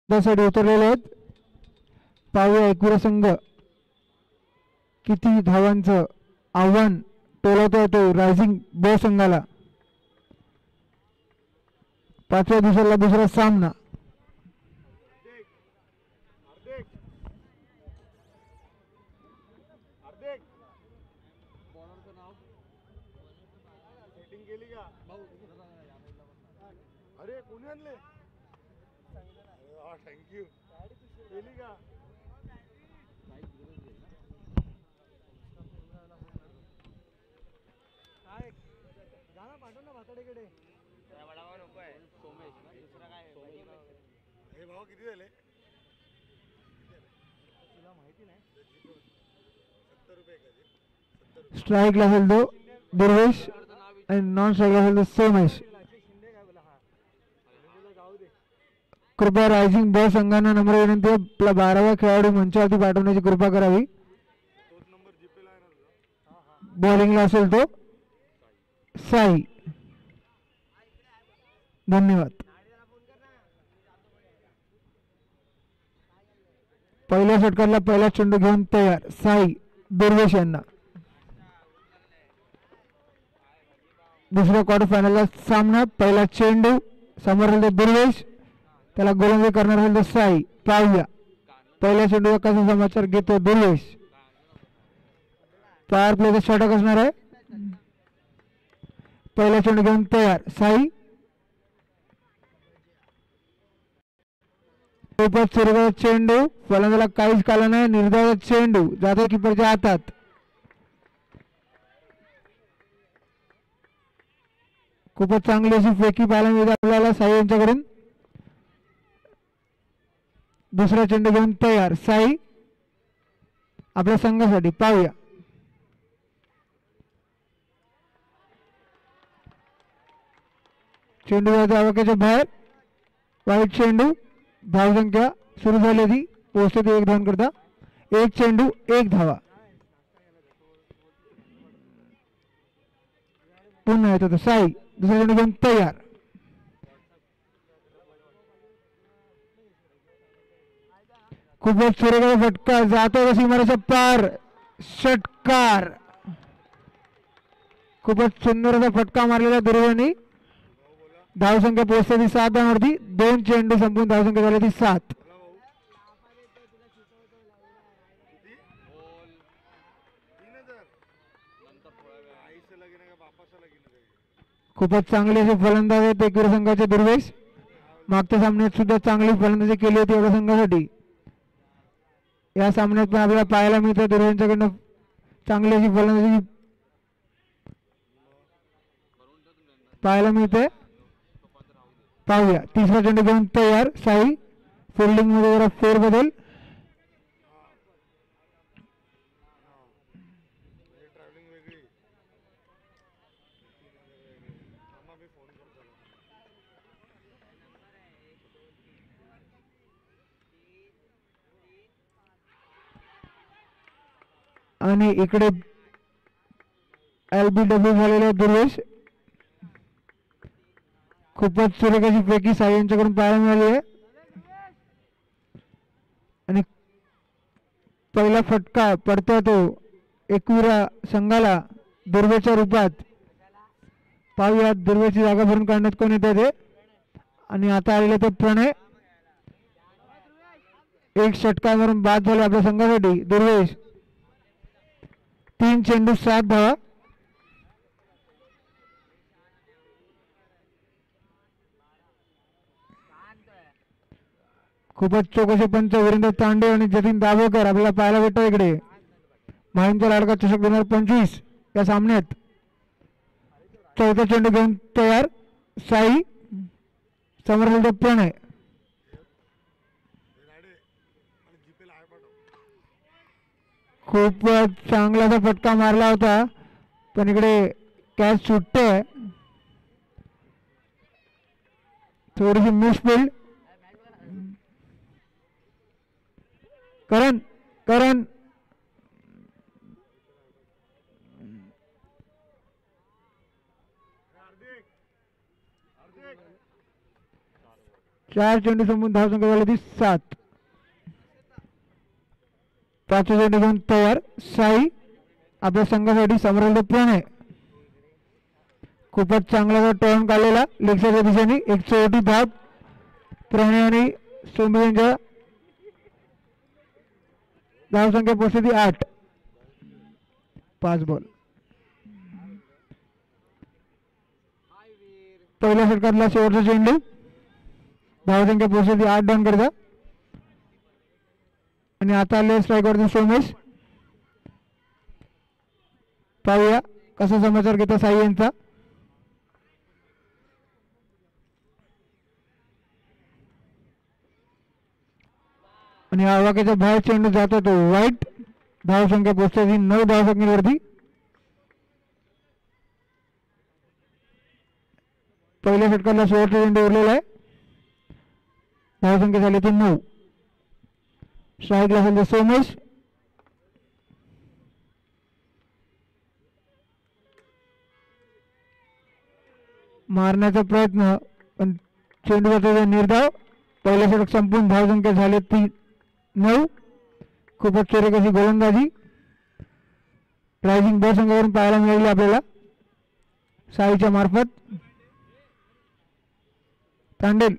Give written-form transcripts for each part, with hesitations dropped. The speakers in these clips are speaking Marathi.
साठी उतरलेले आहेत. पाहूया एकविरा संघ किती धावांचं आव्हान टोलवता येतो रायझिंग ब संघाला. 5व्या दिवसाला दुसरा सामना. अरे कोणी आणले? थँक्यू. केली का? काय गाणं पाठव ना भाताडेकडे. हे भाव किती झाले? तुला माहिती नाही. 70 रुपये का? स्ट्राईकला असेल तो दुर्वेश आणि नॉन स्ट्राईकला असेल तो सोमेश. कृपया रायझिंग ब संघांना नम्र विनंती आपला 12व्या खेळाडू मंचावरती पाठवण्याची कृपा करावी. बॉलिंगला असेल तो साई. धन्यवाद. पहिल्या षटकाला पहिला चेंडू घेऊन तयार साई दुर्वेश यांना. दुसऱ्या क्वार्टर फायनलला सामना. पहिला चेंडू समोर दुर्वेश, त्याला गोलंदाजी करणार असेल तर साई. पाहूया पहिल्या चेंडूचा कसा समाचार घेतो दुर्वेश. पॉवर प्लेचा षटक असणार आहे. पहिला चेंडू घेऊन तयार साई. खूपच सुरेख चेंडू, फलंदाजाला काहीच काला नाही. निर्धाव चेंडू जातो किपरच्या हातात. खूपच चांगली अशी फेकी पाहायला मिळते आपल्याला साई यांच्याकडून. दुसरा चेंडू घेऊन तयार साई आपल्या संघासाठी. पाहूया चेंडू आवाक्याच्या बाहेर. वाईट चेंडू. धावसंख्या सुरू झाली ती पोहोचते 1 धावन करता. 1 चेंडू 1 धावा. पुन्हा येतो साई. दुसरा चेंडू घेऊन तयार. खूपच सुरेख फटका जातो सीमारेषा पार. षटकार. खूपच सुंदर असा फटका मारलेला दुर्वेने. धावसंख्या पोहोचते 7 धावांवरती. 2 चेंडू संपून धावसंख्या झाली ती 7. खूपच चांगले असे फलंदाज आहेत एकविरा संघाचे दुर्वेश. मागच्या सामन्यात सुद्धा चांगली फलंदाजी केली होती एवढ्या संघासाठी. या सामन्यात पण आपल्याला पाहायला मिळतं दुर्वेशांकडनं चांगली अशी फलंदाजी पाहायला मिळते. पाहूया तिसरा चेंडू घेऊन तयार साई. फिल्डिंग मध्ये जरा फेरबदल. आणि इकडे LBW झालेले दुर्वेश. खूपच सुरेख अशी फेकी साई यांच्याकडून पाहायला मिळाली आहे. आणि पहिला फटका पडतो तो एकविरा संघाला दुर्वेच्या रूपात. पाहूया दुर्वेची जागा भरून काढण्यात कोण येते ते. आणि आता आलेले ते प्रणय. एक षटका मारून बाद झाले आपल्या संघासाठी दुर्वेश. 3 चेंडू 7 धावा. खूपच चौकशी पंच वीरेंद्र तांडे आणि जतीन दाभोळकर आपल्याला पाहायला भेटतो इकडे. महिंद्रा लाडका चषक 2025 या सामन्यात. चौथा चेंडू घेऊन तयार साई. समोर प्रणय. खूप चांगला फटका मारला होता पण इकडे कॅच सुटते. थोडीशी मिसफील्ड. करण करण 4 चेंडू संपून धावसंख्या झाली ती 7. 5 चेंडू घेऊन तयार साई आपल्या संघासाठी. समोर प्रणय खूपच चांगला टर्न काढलेला लेगच्या दिशेने. एक चौटी धाव प्रणय आणि सोमवी यांच्या धावसंख्या पोहोचली ती 8. 5 बॉल. पहिल्या षटकातला शेवटचा चेंडू धावसंख्या पोहोचली 8 डाऊन करता. आणि आता आले स्ट्राईकवरती सोमेश. पाहूया कसा समाचार घेता साई यांचा. आणि आवाक्याच्या बाहेर चेंडू जातो तो वाईट. धावसंख्या पोहोचली 9 धावसंख्येवरती. पहिल्या षटकाला शेवटचा चेंडू उरलेला आहे. धावसंख्या झाली ती 9. स्ट्राईकला असेल सोमेश. मारण्याचा प्रयत्न पण चेंडू जातो निर्धाव. पहिल्या षटक संपून धावसंख्या झाली ती 9. खूपच चोरक अशी गोलंदाजी रायझिंग ब संघावरून पाहायला मिळाली आपल्याला साईच्या मार्फत. तांडेल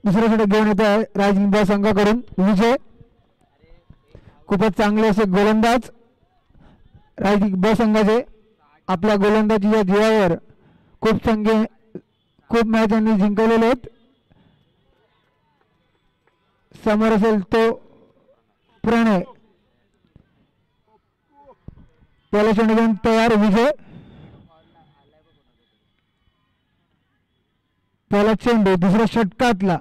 दुसऱ्या षटक घेऊन येत आहे रायझिंग ब संघाकडून विजय. खूपच चांगले असे गोलंदाज रायझिंग ब संघाचे. आपल्या गोलंदाजीच्या जीवावर खूप मॅच यांनी जिंकवलेले आहेत. समोर असेल तो प्रणय. पहिला चेंडू घेऊन तयार विजय. पहिला चेंडू दुसऱ्या षटकातला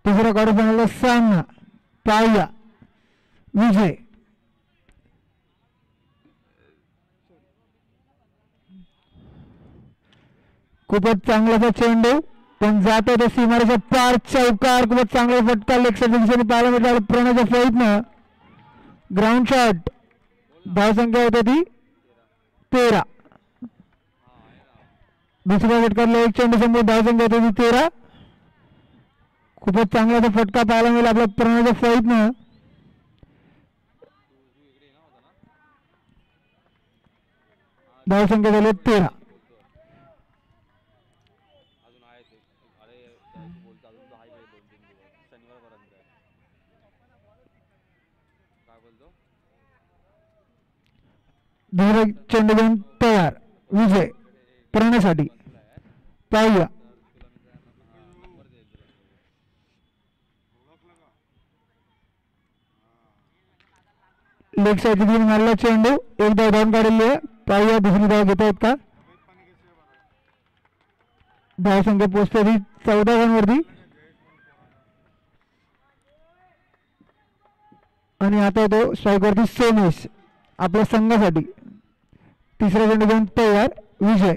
दुसऱ्या क्वार्टर फायनलचा सामना पाहूया विजय. खूपच चांगलाचा चेंडू पण जातो तो सीमारेच्या पार. चौकार. खूपच चांगला फटका लेगच्या दिशेने पाहायला मिळाला प्रणयच्या प्रयत्न. Ground shot. धावसंख्या होती ती 13. दुसऱ्या षटकातला एक चेंडू समोर धावसंख्या होती ती 13. खूपच चांगला फटका पाहायला मिळाला आपल्या प्रणयच्या प्रयत्न. धावसंख्या झाली 13. दुसरा चेंडू घेऊन तयार विजय प्रणयसाठी. पाहूया लेग साईड घेऊन मारला चेंडू. एक धाव धावून काढलेली आहे. पाहूया दुसरी धाव घेता येत का. धावसंख्या पोहोचते 14 रनवरती. आणि आता तो स्ट्राईकवरती सोमेश आपल्या संघासाठी. तिसरा चेंडू घेऊन तयार विजय.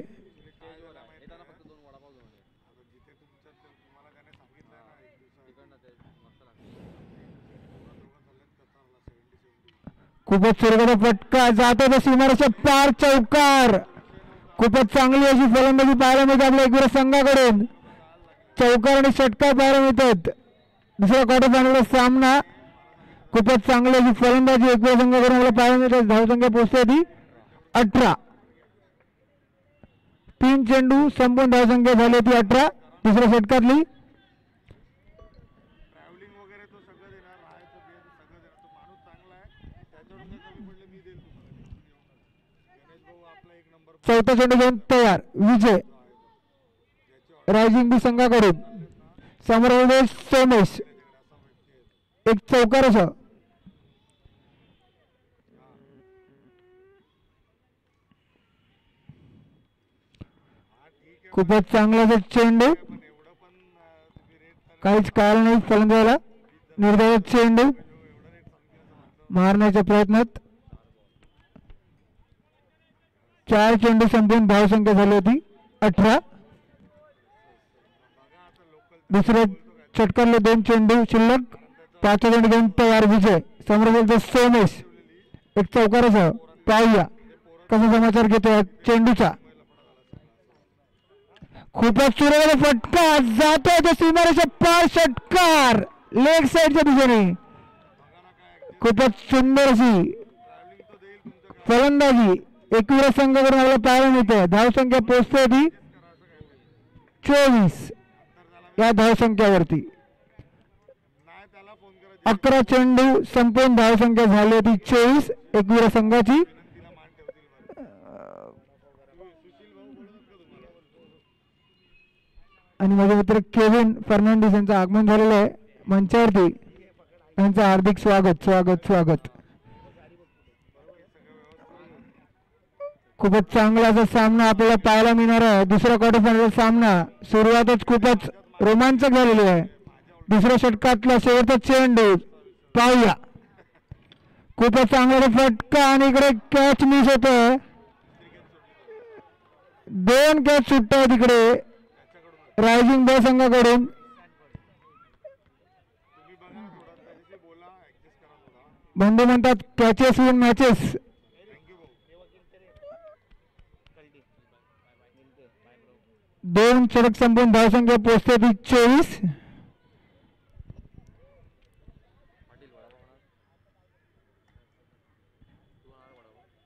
खूपच सुरक्षित फटका जातो तो सीमारेच्या पार. चौकार. खूपच चांगली अशी फलंदाजी पाहायला मिळते आपल्या एकविरा संघाकडून. चौकार आणि षटकार पाहायला मिळतात. दुसऱ्या क्वार्टर फायनलचा सामना. खूपच चांगली अशी फलंदाजी एकविरा संघाकडून आपल्याला पाहायला मिळते. धावसंख्या पोहोचते ती 18. 3 चेंडू संपूर्ण धावसंख्या झाली होती 18 दुसऱ्या षटकातली. चौथा चेंडू घेऊन तयार विजय रायझिंग बी संघाकडून. समोर सोमेश. एक चौकार असं खूपच चांगला असा चेंडू, काहीच कारण नाही फलंदाजाला. निर्धाव चेंडू मारण्याच्या प्रयत्नात 4 चेंडू संपून धावसंख्या झाली होती 18. दुसऱ्या षटकातले 2 चेंडू शिल्लक. 5 चेंडू घेऊन तयार विजय. समोर सोमेश एक चौकारासह. पाहूया कसा समाचार घेतो चेंडूचा. खूपच सुरेख फटका जातोय तो सीमारेषा पार. षटकार लेग साईडच्या दिशेने. खूपच सुंदर अशी फलंदाजी एकविरा संघाकडून आपल्याला पाहायला मिळते. धावसंख्या पोहोचते होती 24 या धावसंख्यावरती. 11 चेंडू संपूर्ण धावसंख्या झाली होती 24 एकविरा संघाची. आणि माझे मित्र केविन फर्नांडिस यांचं आगमन झालेलं आहे मंचावरती. त्यांचं हार्दिक स्वागत स्वागत स्वागत. खूपच चांगला असा सामना आपल्याला पाहायला मिळणार आहे. दुसरा क्वार्टर फायनलचा सामना सुरुवातच खूपच रोमांचक झालेली आहे. दुसऱ्या षटकातला शेवटचा चेंडू पाहूया. खूपच चांगला फटका आणि इकडे कॅच मिस होतोय. 2 कॅच सुटत आहेत इकडे रायझिंग ब संघाकडून. बंधू म्हणतात कॅचेस विन मॅचेस. दोन षटक संपून धावसंख्या पोहोचते ती 24.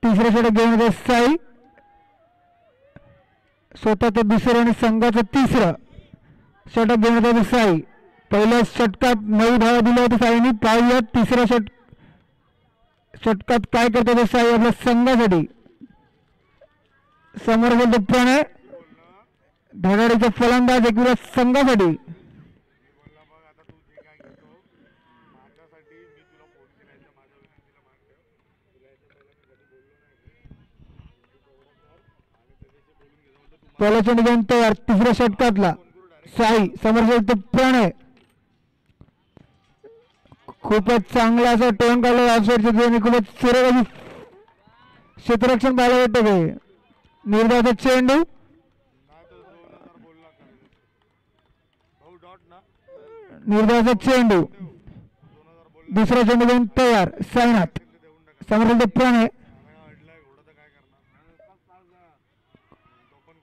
तिसरं षटक घेऊन येते साई. स्वतःचं दुसरं आणि संघाचं तिसरं षटक घेऊन येते साई. पहिल्या षटकात 9 धावा दिल्या होत्या साईने. पाहूया तिसऱ्या षटकात काय करतो साई आपल्या संघासाठी. समोर बोलतो प्रणय धडाडीचा फलंदाज एकविरा संघासाठी. पहिला चेंडू घेऊन तयार तिसऱ्या षटकातला साई. समोर प्रणय खूपच चांगला असा टोन काढला ऑफसाईडच्या आणि खूपच सुरेख क्षेत्ररक्षण पाहायला भेटत. निर्धावाचा चेंडू निर्धावाचा चेंडू. दुसरा चेंडू घेऊन तयार साईनाथ. समोर प्रणय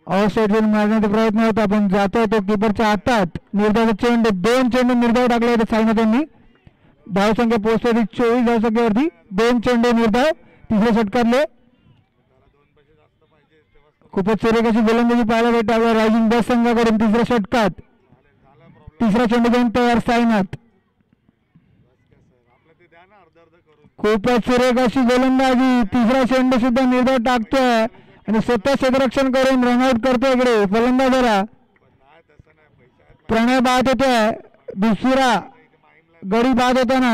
ऑफसाईडवरून मारण्याचा प्रयत्न होता पण जातोय तो कीपरच्या हातात. निर्धावाचा चेंडू. 2 चेंडू निर्धाव टाकले होते साईनाथ यांनी. धावसंख्या पोहोचते 24 धावसंख्येवरती. 2 चेंडू निर्धाव तिसऱ्या षटकातले. खूपच सुरेख अशी गोलंदाजी पाहायला भेटते आपल्या रायझिंग बस संघाकडून तिसऱ्या षटकात. तिसरा चेंडू घेऊन तयार साईनाथ. खूपच सुरेख अशी गोलंदाजी. तिसरा चेंडू सुद्धा निर्धाव टाकतोय आणि स्वतः क्षेत्ररक्षण करून रनआउट करतोय इकडे फलंदाजाला. प्रणय बाद होतोय. दुसरा गडी बाद होताना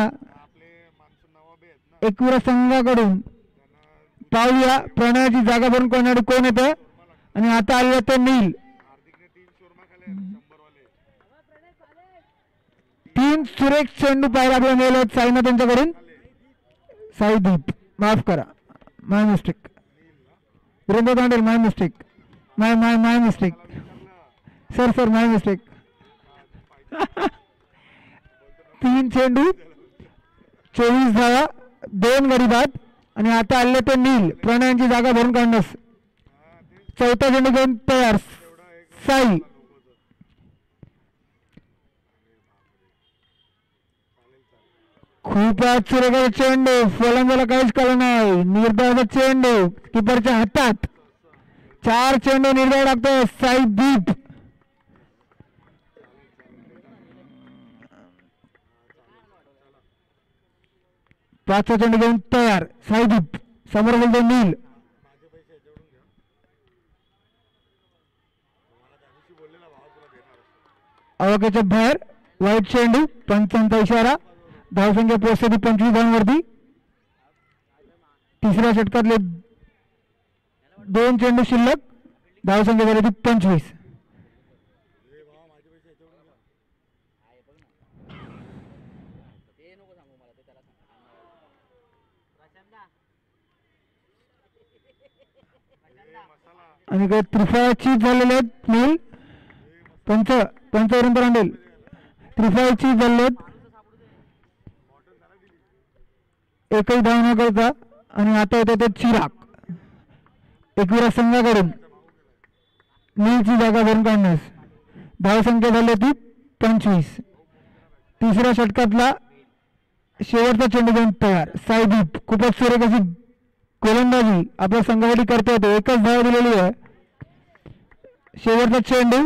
एकविरा संघाकडून. पाहूया प्रणयाची जागा भरून कोण येतं. आणि आता आले ते नील. 3 सुरेख चेंडू पाहायला आपल्याला मिळाले साईनाथ यांच्याकडून. साईदीप माफ करा माय मिस्टेक. वीरेंद्र दांडेल माय मिस्टेक. माय मिस्टेक सर माय मिस्टेक. 3 चेंडू 24 धावा 2 गडी बाद. आणि आता आले ते नील प्रणयांची जागा भरून काढण्यास. चौथा चेंडू घेऊन तयार साई. खूपच सुरेख चेंडू. फलंदाजाला काहीच कळलं नाही. निर्धावाचा चेंडू कीपरच्या हातात. 4 चेंडू निर्धाव टाकतो साईदीप. पाचवा चेंडू घेऊन तयार साईदीप. समोर बोलतो नील. अवकाच्या बाहेर वाईट चेंडू. पंचांचा इशारा. धावसंख्या पोहोचते 25 धावांवरती. तिसऱ्या षटकातले 2 चेंडू शिल्लक. धावसंख्या झाली ती 25. आणि काही त्रिफळाची झालेले आहेत नील पंचवरून रांडेल त्रिफळाची झालेले आहेत एकही धाव न करता. आणि आता येतो ते चिराग एकविरा संघाकडून नीलची जागा भरून काढण्यास. धावसंख्या झाली होती 25. तिसऱ्या षटकातला शेवटचा चेंडू घेऊन तयार. साईदीप खूपच सुरेख अशी गोलंदाजी आपल्या संघासाठी करता येते. एकच धाव दिलेली आहे. शेवटचा चेंडू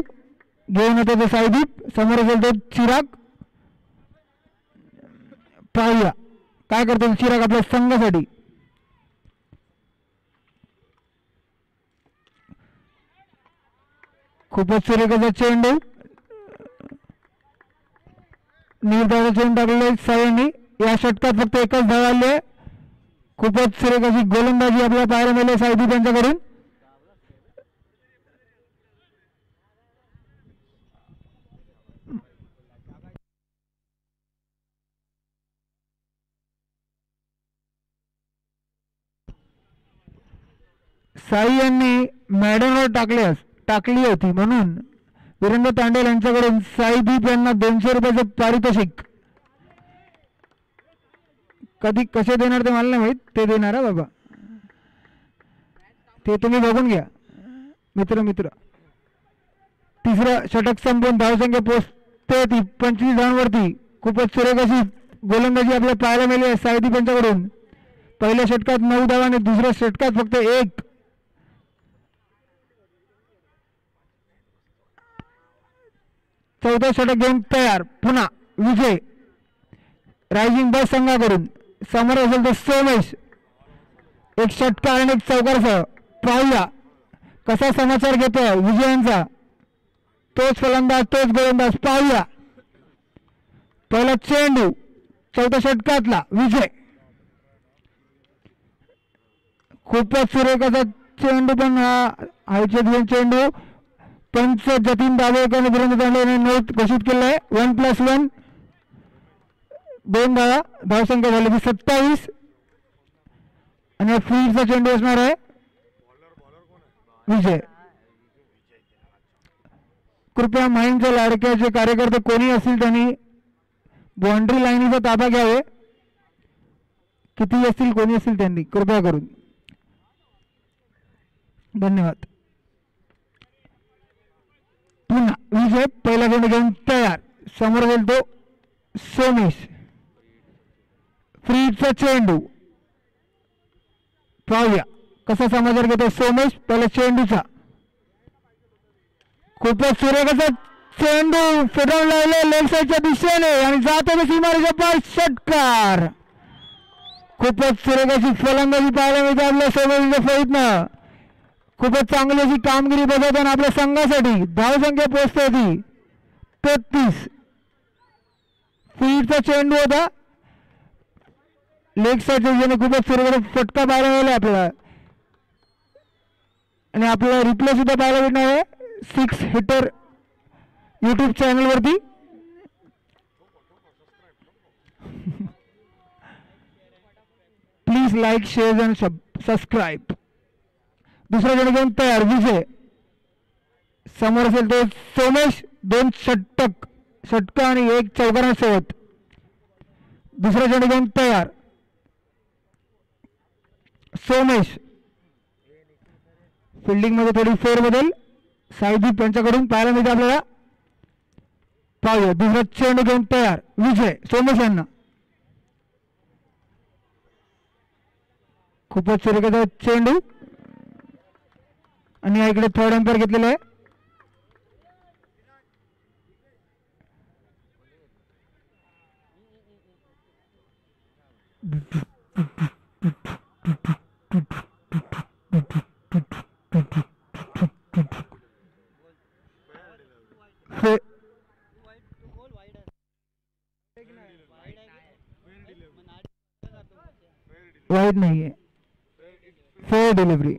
घेऊन येतो तो साईदीप. समोर असेल तो चिराग. पाहूया काय करतो चिराग आपल्या संघासाठी. खूपच सुरेख असा चेंडू निर्धाव चेंडू टाकलेला साईंनी. या षटकात फक्त एकच धाव आली आहे. खूपच सुरेख अशी गोलंदाजी आपल्याला पाहायला मिळाली साईदीप यांच्याकडून. साई यांनी मॅडमवर टाकली होती म्हणून वीरेंद्र तांडेल यांच्याकडून साईदीप यांना 200 रुपयाचं पारितोषिक. कधी कसे देणार ते मला नाही माहित. ते देणार आहे बाबा. ते तुम्ही बघून घ्या मित्र. तिसरं षटक संपवून धावसंख्या पोचते ती 25 धावांवरती. खूपच सुरेख अशी गोलंदाजी आपल्याला पाहायला मिळाली आहे साईदीप यांच्याकडून. पहिल्या षटकात 9 धावा आणि दुसऱ्या षटकात फक्त 1. चौथा षटक घेऊन तयार. पुन्हा विजय रायझिंग बस संघाकडून. समोर असेल तर सोमेश. एक षटका आणि एक चौकारसह. पाहूया कसा समाचार घेतोय विजयांचा. तोच फलंदाज तोच गोलंदाज. पाहूया पहिला चेंडू चौथ्या षटकातला विजय. खूपच सुरेख असा चेंडू पण हा चेंडू पंच जतीन दाभोळकर वीरेंद्र तांडेल नोट घोषित केलं आहे. 1+1 2 धावा. धावसंख्या झाली ती 27. आणि फील्डचा चेंडू असणार आहे विजय. कृपया माहीमच्या लाडक्याचे कार्यकर्ते कोणी असतील त्यांनी बाउंड्री लाईनीचा ताबा घ्यावे. किती असतील कोणी असतील त्यांनी कृपया करून. धन्यवाद. पुन्हा विजय पहिला चेंडू घेऊन तयार. समोर गेलतो सोमेश. फ्रीचा चेंडू. पाहूया कसा समाचार घेतो सोमेश पहिल्या चेंडूचा. खूपच सुरेख असा चेंडू फिरवून लावले लेग साईडच्या दिशेने आणि जातो सीमारेच्या पार षटकार. खूपच सुरेख अशी फलंदाजी पाहायला मिळते आपल्या सोमेशच्या फळीतनं. खूपच चांगली अशी कामगिरी बजावताना आपल्या संघासाठी. धावसंख्या पोहोचते होती 33. फील्डचा चेंडू होता लेग साईडच्या दिशेने. खूपच सुरेख फटका पाहायला मिळाला आपल्याला. आणि आपल्याला रिप्ले सुद्धा पाहायला भेटणार आहे 6 हिटर यूट्यूब चॅनल वरती. Please like share and subscribe. दुसरा चेंडू घेऊन तयार विजय. समोर असेल तो सोमेश. 2 षटका आणि 1 चौकारांसोबत. दुसरा चेंडू घेऊन तयार सोमेश. फिल्डिंग मध्ये थोडी फेरबदल साईदीप यांच्याकडून पाहायला मिळते आपल्याला. पाहूया दुसरा चेंडू घेऊन तयार विजय सोमेश यांना. खूपच सुरेखाचा चेंडू. आणि इकडे थर्ड अंपायर घेतलेला आहे. वाईट नाहीये. Fair delivery.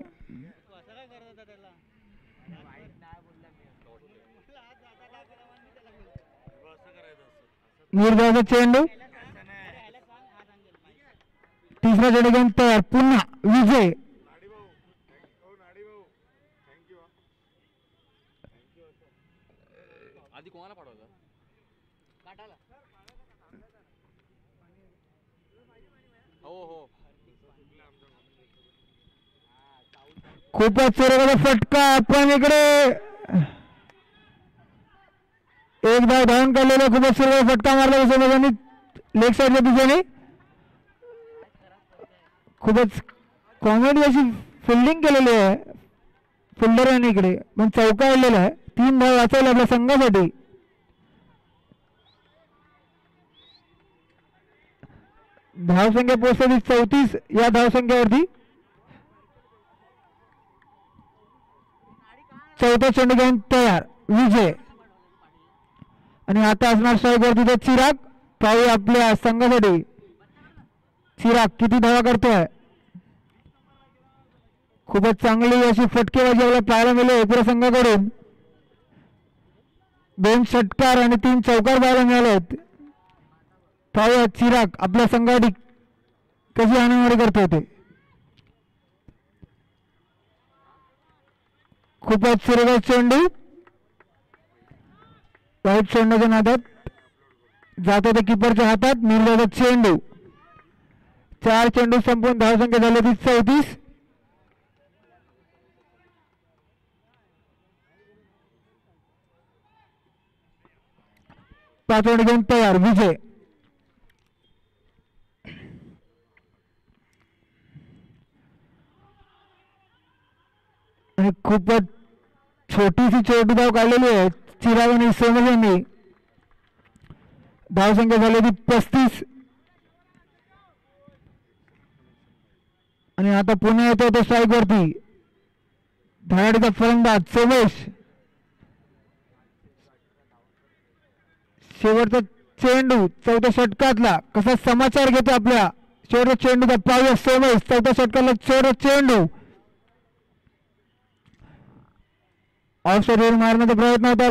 निर्धावाचा चेंडू तिसरा चेंडू घेऊन तयार पुन्हा विजय. नाडी भाऊ नाडी भाऊ थँक्यू आधी कोणाला पाठवलं काटाला हो हो खूपच सुरेख फटका पण इकडे एक धाव धावून काढलेला खूपच सुरेख फटका मारला सोमेशांनी लेग साईडच्या दिशेने. खूपच कॉमेडी अशी फिल्डिंग केलेली आहे फिल्डरांनी इकडे पण चौका आलेला आहे. 3 धाव वाचवले आपल्या संघासाठी. धावसंख्या पोहोचली 34 या धावसंख्येवरती. चौथा चेंडू घेऊन तयार विजय. आणि आता असणार स्ट्राईकवरती तो चिराग. पाहूया आपल्या संघासाठी चिराग किती धावा करतोय. खूपच चांगली अशी फटकेबाजी आपल्याला पाहायला मिळेल एकूण संघाकडून. 2 षटकार आणि 3 चौकार पाहायला मिळालेत. पाहूया चिराग आपल्या संघासाठी कशी आनंदवाडी करतोय ते. खूपच सुरेख चेंडू वाईट चेंडूच्या नादात जातो ते किपरच्या हातात. निर्धारित चेंडू 4 चेंडू संपून धावसंख्या झाली ती 34. पाचवडी घेऊन तयार विजय. आणि खूपच छोटीशी चोटी धाव काढलेली आहे चिराग आणि सोमेश यांनी. धावसंख्या झाली ती 35. आणि आता पुन्हा येतो तो स्ट्राईक वरती धडाडीचा फलंदाज सोमेश. शेवटचा चेंडू चौथ्या षटकातला कसा समाचार घेतो आपल्या शेवटच्या चेंडूचा. पाहूया सोमेश चौथ्या षटकातला शेवटचा चेंडू ऑफ साईड मारण्याचा प्रयत्न होता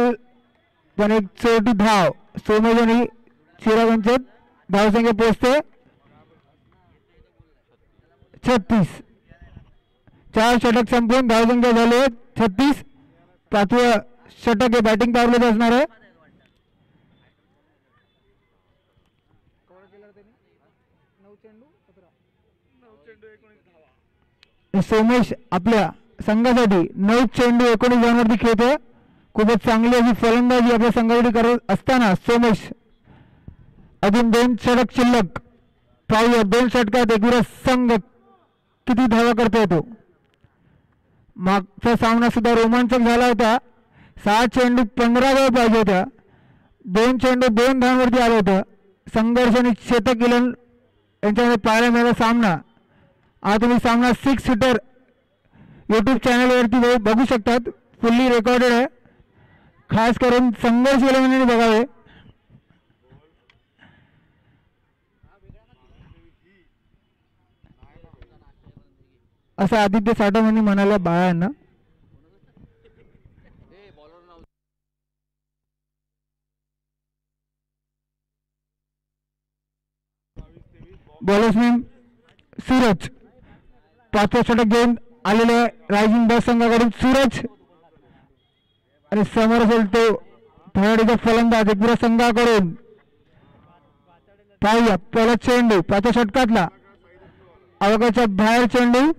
पण एक छोटी धाव सोमेश आणि चिराग यांच्यात. धावसंख्या पोहोचते 36. 4 षटक संपून धावसंख्या झाली 36. 5वं षटक हे बॅटिंग पावलेच असणार आहे. सोमेश आपल्या संघासाठी 9 चेंडू 19 धावांवरती खेळतोय. खूपच चांगली अशी फलंदाजी आपल्या संघासाठी करत असताना सोमेश अजून 2 षटक शिल्लक. पाहूया 2 षटकात एकूण संघ किती धावा करता येतो. मागचा सामना सुद्धा रोमांचक झाला होता. 6 चेंडू 15 धावा पाहिजे होत्या. 2 चेंडू 2 धावांवरती आलं होतं. संघर्ष आणि शतक गिलन यांच्यामध्ये पाहायला मिळाला सामना. हा तुम्ही सामना 6 सीटर यूट्यूब चॅनलवरती बघू शकतात. फुल्ली रेकॉर्डेड आहे. खास करून संघर्ष गिलनने बघावे. असं आदित्य साठव यांनी म्हणाला बाळांना. बॉलर्समॅन सूरज 5वं षटक घेऊन आलेले रायझिंग बस संघाकडून सूरज. आणि समोर असेल तो धडाडीचा फलंदाज एकपुरा संघाकडून. पाहूया पहिला चेंडू 5व्या षटकातला अवकाच्या बाहेर चेंडू.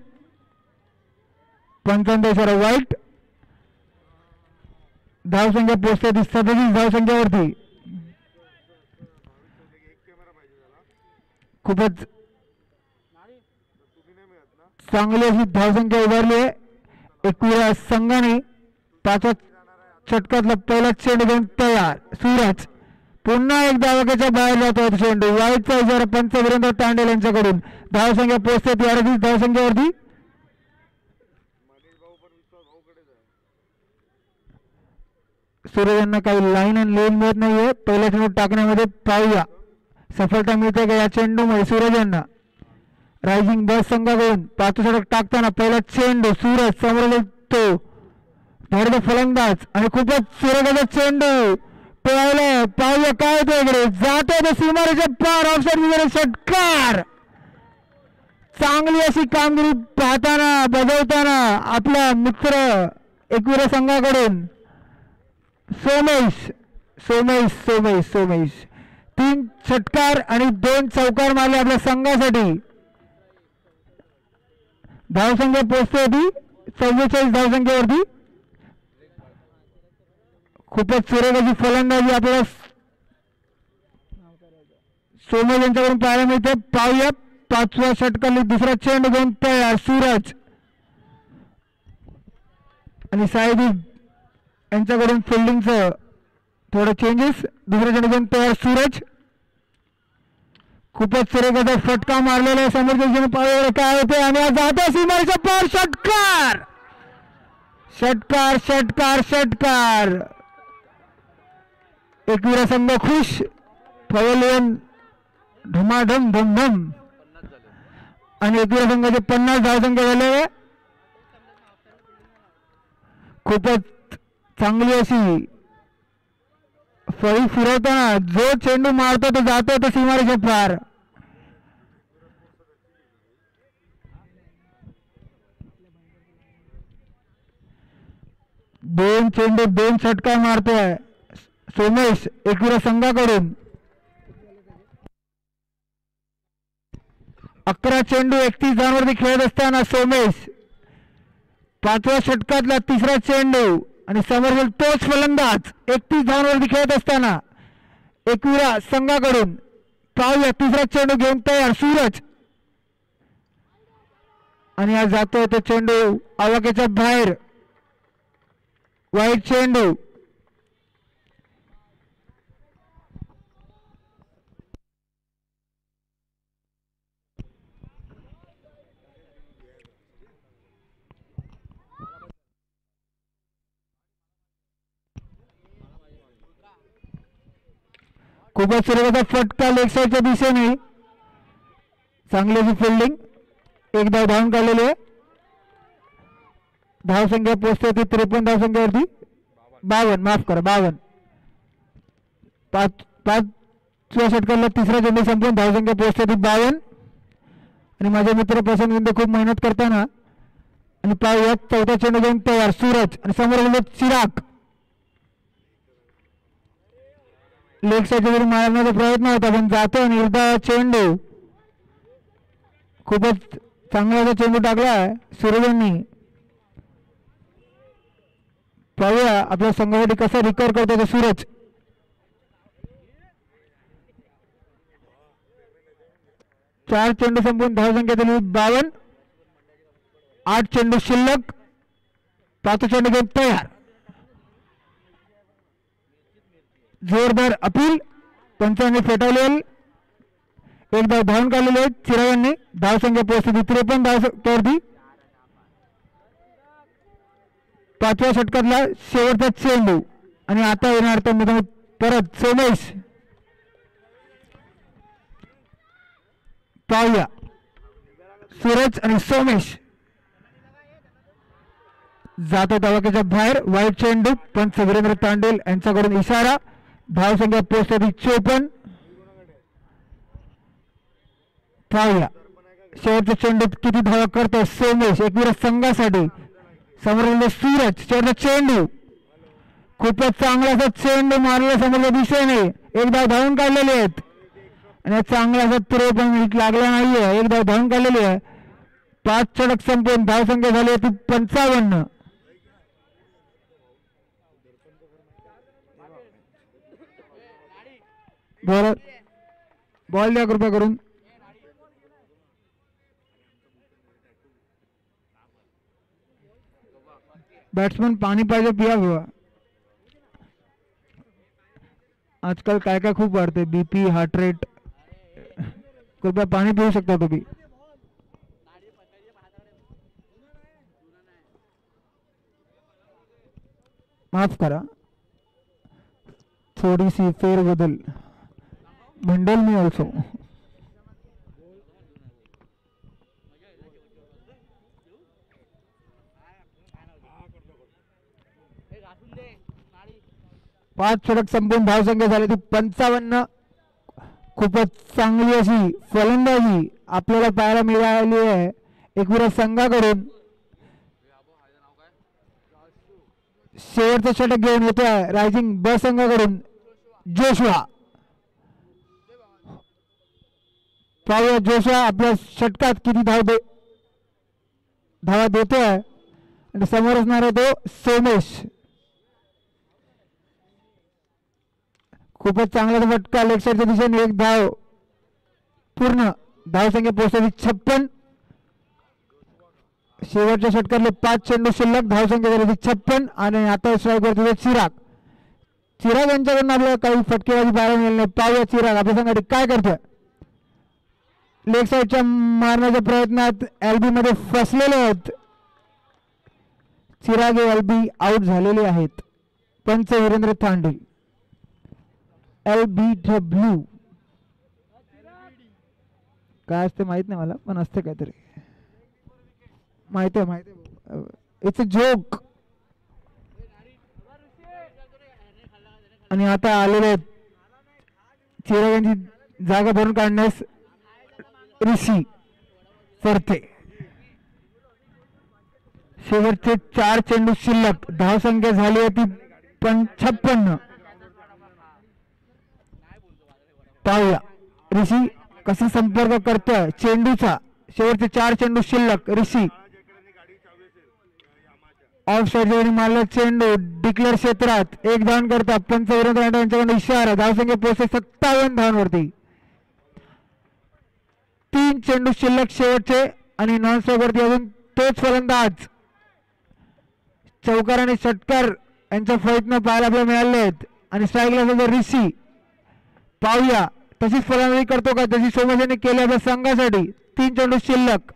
55 इशारा वाईट. धावसंख्या पोहोचते 37 धावसंख्येवरती. खूपच चांगली अशी धावसंख्या उभारली आहे एकूण संघाने. 5व्या षटकातला पहिला चेंडू घेऊन तयार सूरज. पुन्हा एक धावकाच्या बाहेर जातो चेंडू. वाईटचा इशारा पंच वीरेंद्र तांडेल यांच्याकडून. धावसंख्या पोहोचते 38 धावसंख्येवरती. सूरज यांना काही लाईन आणि लेन मिळत नाहीये पहिल्या चेंडू टाकण्यामध्ये. पाहूया सफलता मिळते का या चेंडूमध्ये सूरज यांना. रायझिंग बस संघाकडून 5वं षटक टाकताना पहिला चेंडू सूरज समोर तो धडका फलंदाज. आणि खूपच सुरेखाचा चेंडू पळायला. पाहूया काय होतं इकडे जातो तो सीमारेच्या पार. ऑफसाईड षटकार चांगली अशी कामगिरी पाहताना बजावताना आपला मित्र एकविरा संघाकडून सोमेश सोमेश सोमेश सोमेश 3 षटकार आणि 2 चौकार मारले आपल्या संघासाठी. धावसंख्या पोहोचते होती 44 धावसंख्येवरती. खूपच सुरेख अशी फलंदाजी आपल्याला सोमेश यांच्याकडून पाहायला मिळते. पाहूया 5व्या षटकाला दुसरा चेंडू घेऊन तयार सूरज आणि साईदीप यांच्याकडून फिल्डिंगचं थोडं चेंजेस. दुसरा चेंडू घेऊन तयार सूरज. खूपच सुरेख असा फटका मारलेला आहे समोरच्या पाहायला काय होते आणि जातो सीमारेषा पार. षटकार षटकार षटकार षटकार. एकविरा संघ खुश. पवलियन धमाधम धमधम 50 झाले. आणि एकविरा संघाचे 50 धावसंख्या झाले. खूपच चांगली अशी फळी फिरवताना जो चेंडू मारतो तो जातो तो सीमारेषा पार. दोन चेंडू 2 षटकार मारतोय सोमेश एकविरा संघाकडून. 11 चेंडू 31 धावांवरती खेळत असताना सोमेश 5व्या षटकातला तिसरा चेंडू आणि समोर तोच फलंदाज 31 धावांवरती खेळत असताना एकविरा संघाकडून. पाहूया तिसरा चेंडू घेऊन तयार सूरज आणि आज जातोय तो चेंडू आवाक्याच्या बाहेर. वाईट चेंडू. खूपच सुरेख फटका लेग साईडच्या दिशेने. चांगली अशी फिल्डिंग. एक धाव धावून काढलेली आहे. धावसंख्या पोहोचते होती 53 धावसंख्येवरती. 52 माफ करा 52. 5व्या षटकाला तिसरा चेंडू संपून धावसंख्या पोहोचते होती 52. आणि माझे मित्र प्रसन्न शिंदे खूप मेहनत करताना. आणि पाहूया 4था चेंडू घेऊन तयार सूरज आणि समोर चिराग. लेग साईडच्या मारण्याचा प्रयत्न होता पण जातो आणि एकदा चेंडू. खूपच चांगला चेंडू टाकला सूरजांनी. पाहूया आपल्या संघासाठी कसा रिकव्हर करतो सूरज. चार चेंडू संपून धावसंख्या दिली 52. 8 चेंडू शिल्लक. 5 चेंडू घेऊन तयार. जोरदार अपील पंचांनी फेटावलेल. एक धाव धावून काढलेले आहेत चिरागांनी. धावसंख्या पोहोचली 53 धावसंख्येवरती. 5व्या षटकातला शेवटचा चेंडू आणि आता येणार तो मुद्दा परत सोमेश. पाहूया सूरज आणि सोमेश जातो धावकाच्या बाहेर. वाईट चेंडू पंच वीरेंद्र तांडेल यांच्याकडून इशारा. धावसंख्या पोहोचली 54. पाहूया शेवटचा चेंडू किती धावा करतो सोमेश एकविरा संघासाठी. समोर सूरज शेवटचा चेंडू. खूपच चांगला असा चेंडू मारला समोरच्या दिशेने. एक धाव धावून काढलेले आहेत आणि चांगला असा थ्रो पण लागला नाहीये. एक धाव धावून काढलेली आहे. 5 षटक संपून धावसंख्या झाली होती 55. बॉल द्या कृपया करून. बॅट्समन पाणी पाहिजे पिया बाबा. आजकाल काय काय खूप वाढते बीपी हार्ट रेट. कृपया पाणी पिऊ शकता तुम्ही. माफ करा थोडीशी फेरबदल. मंडल मी ऑल्सो. पाच षटक संपून धावसंख्या झाली ती 55. खूपच चांगली अशी फलंदाजी आपल्याला पाहायला मिळाली आहे एकविरा संघाकडून. शेवटचा षटक घेऊन येतोय रायझिंग ब संघाकडून जोशुआ. पाहूया जोशुआ आपल्या षटकात किती धावा देतोय. आणि समोर असणार तो सोमेश. खूपच चांगला फटका लेग साईडच्या दिशेने. एक धाव पूर्ण. धावसंख्या पोहोचली 56. शेवटच्या षटकातले 5 चेंडू शिल्लक. धावसंख्या झाली 56. आणि आता स्ट्राईक वरती चिराग. चिराग यांच्याकडून आपल्याला काही फटकेबाजी पाहायला मिळाली नाही. पाहूया चिराग आपल्या संघासाठी काय करतोय. लेग साईडच्या मारण्याच्या प्रयत्नात एलबी मध्ये फसलेले आहेत. चिराग एलबी आउट झालेले आहेत. पंच वीरेंद्र तांडे. LBW काय असते माहित नाही मला, पण असते काहीतरी. माहिती आहे. It's a joke. आणि आता आलेले चिराग यांची जागा भरून काढण्यास ऋषी फरते. शेवटचे 4 चेंडू शिल्लक. धावसंख्या झाली होती 56. पाहूया ऋषी कसा संपर्क करतोय चेंडूचा. शेवटचे 4 चेंडू शिल्लक. ऋषी ऑफ साईड मारला चेंडू डिक्लेअर क्षेत्रात. एक धावन करता पंच वीरेंद्र तांडे यांच्याकडून इशारा. धावसंख्या पोहोचते 57 धावांवरती. 3 चेंडू शिल्लक शेवटचे. आणि नॉन स्टॉप वरती अजून तोच फलंदाज. चौकार आणि षटकार यांच्या फळीतनं पाहायला आपल्याला मिळाले आहेत. आणि स्ट्राईकला ऋषी. पाहूया तशीच फलंदाजी करतो का जशी सोमेशने केली आपल्या संघासाठी. 3 चेंडू शिल्लक.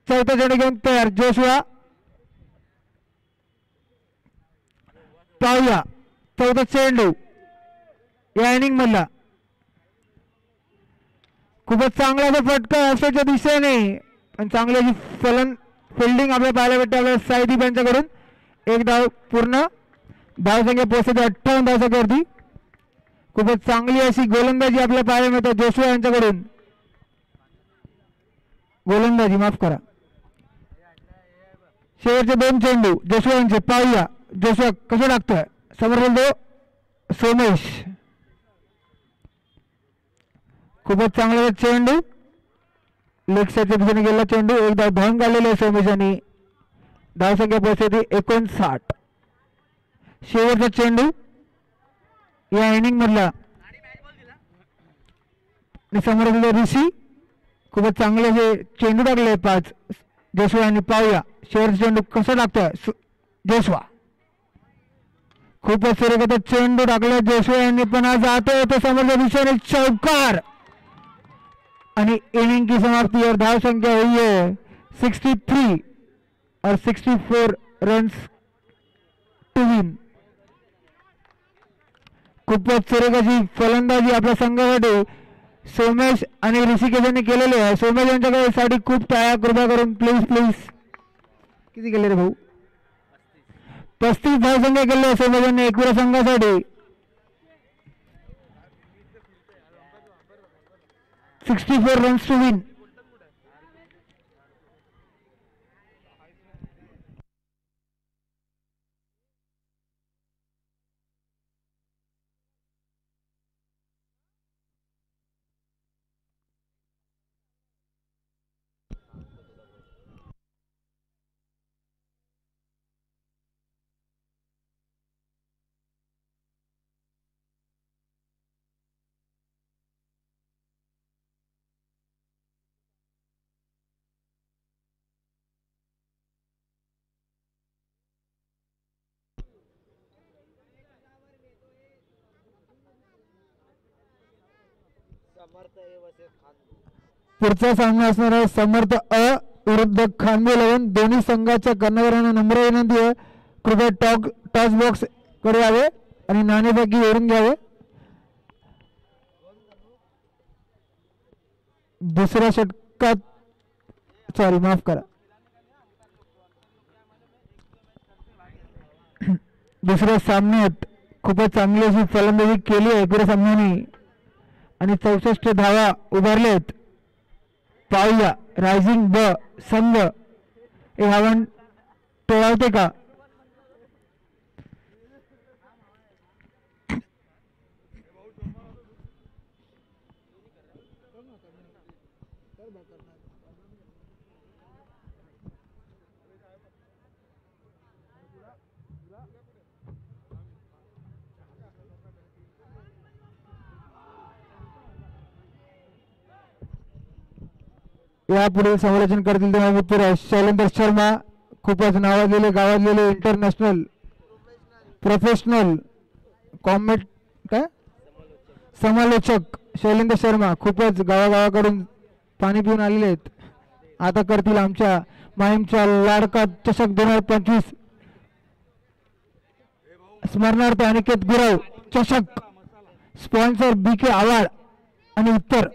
चौथा चेंडू घेऊन तयार जोशुआ. पाहूया चौथा चेंडू या इनिंग मधला. खूपच चांगला फटका ऑफसाईडच्या दिशेने. आणि चांगली अशी फिल्डिंग आपल्याला पाहायला भेटते आपल्या साईदीप यांच्याकडून. एक धाव पूर्ण. धावसंख्या पोहोचते 58 धावसंख्येवरती. खूपच चांगली अशी गोलंदाजी आपल्याला पाहायला मिळते जोशुआ यांच्याकडून. गोलंदाजी माफ करा. शेवटचे 2 चेंडू जोशुआ यांचे. पाहूया जोशुआ कसं टाकतोय. समोर बोलतो सोमेश. खूपच चांगला चेंडू लेग साईडच्या दिशेने गेला चेंडू. एक धाव धावून काढलेला आहे सोमेश. आणि धावसंख्या पोहोचते 59. शेवटचा चेंडू या इनिंग मधला. समोर ऋषी. खूपच चांगले असे चेंडू टाकले 5 जोशुआ यांनी. पाहूया शेवटचा चेंडू कसा टाकतोय जोशुआ. खूपच सुरेख चेंडू टाकला जोशुआ यांनी. पण आज जातोय तो समोरच्या दिशेने चौकार. आणि इनिंग की समाप्ति और धाव संख्या हुई है 63 और 64 रन्स टू विन. खूपच सुरेख अशी फलंदाजी आपल्या संघासाठी सोमेश आणि ऋषिकेश यांनी केलेली आहे. सोमेश यांच्याकडे साठी खूप टाळ्या कृपया करून प्लीज. किती केले रे भाऊ. 35 धावसंख्या केली आहे सोमेश यांनी एकविरा संघासाठी. 64 रन्स टू विन. पुढचा सामना असणार आहे समर्थ अ विरुद्ध खानवे 11. दोन्ही संघाच्या कर्णधारांना नम्र विनंती आहे कृपया टॉस बॉक्स कडे यावे आणि नाणेफेकी ओढून घ्यावे. दुसऱ्या षटकात माफ करा. दुसऱ्या सामन्यात खूपच चांगली अशी फलंदाजी केली आहे एकविरा संघाने आणि 64 धावा उभारलेत. पाहूया रायझिंग ब संघ हे आव्हान टोळवते का. यापुढे समालोचन करतील तेव्हा मित्र शैलेंद्र शर्मा खूपच नावाजलेले गावाजलेले इंटरनॅशनल प्रोफेशनल कॉमेट काय समालोचक शैलेंद्र शर्मा खूपच गावागावाकडून पाणी पिऊन आलेले आहेत. आता करतील आमच्या माहीमचा लाडका चषक 2025 स्मरणार्थ अनिकेत गुरव चषक स्पॉन्सर BK आवाड आणि उत्तर.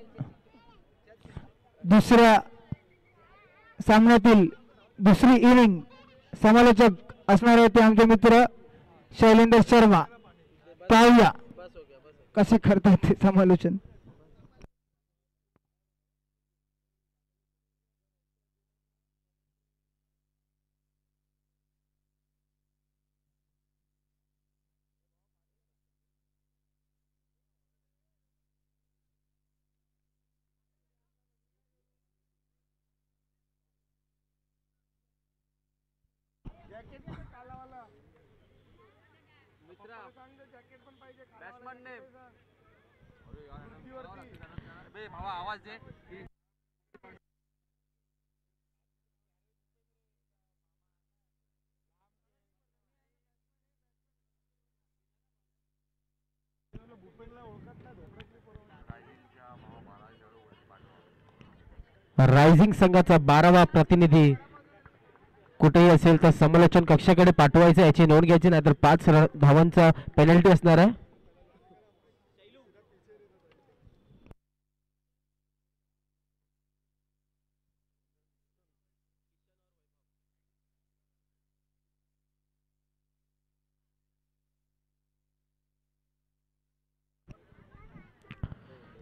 दुसऱ्या सामन्यातील दुसरी इनिंग समालोचक असणारे ते आमचे मित्र शैलेंद्र शर्मा. पाहूया कसे करतात ते समालोचन. बॅट्समन ने बे भावा आवाज दे. रायझिंग संघाचा 12वा प्रतिनिधी कुठेही असेल तर समालोचन कक्षाकडे पाठवायचं, याची नोंद घ्यायची, नाहीतर 5 धावांचा पेनल्टी असणार आहे.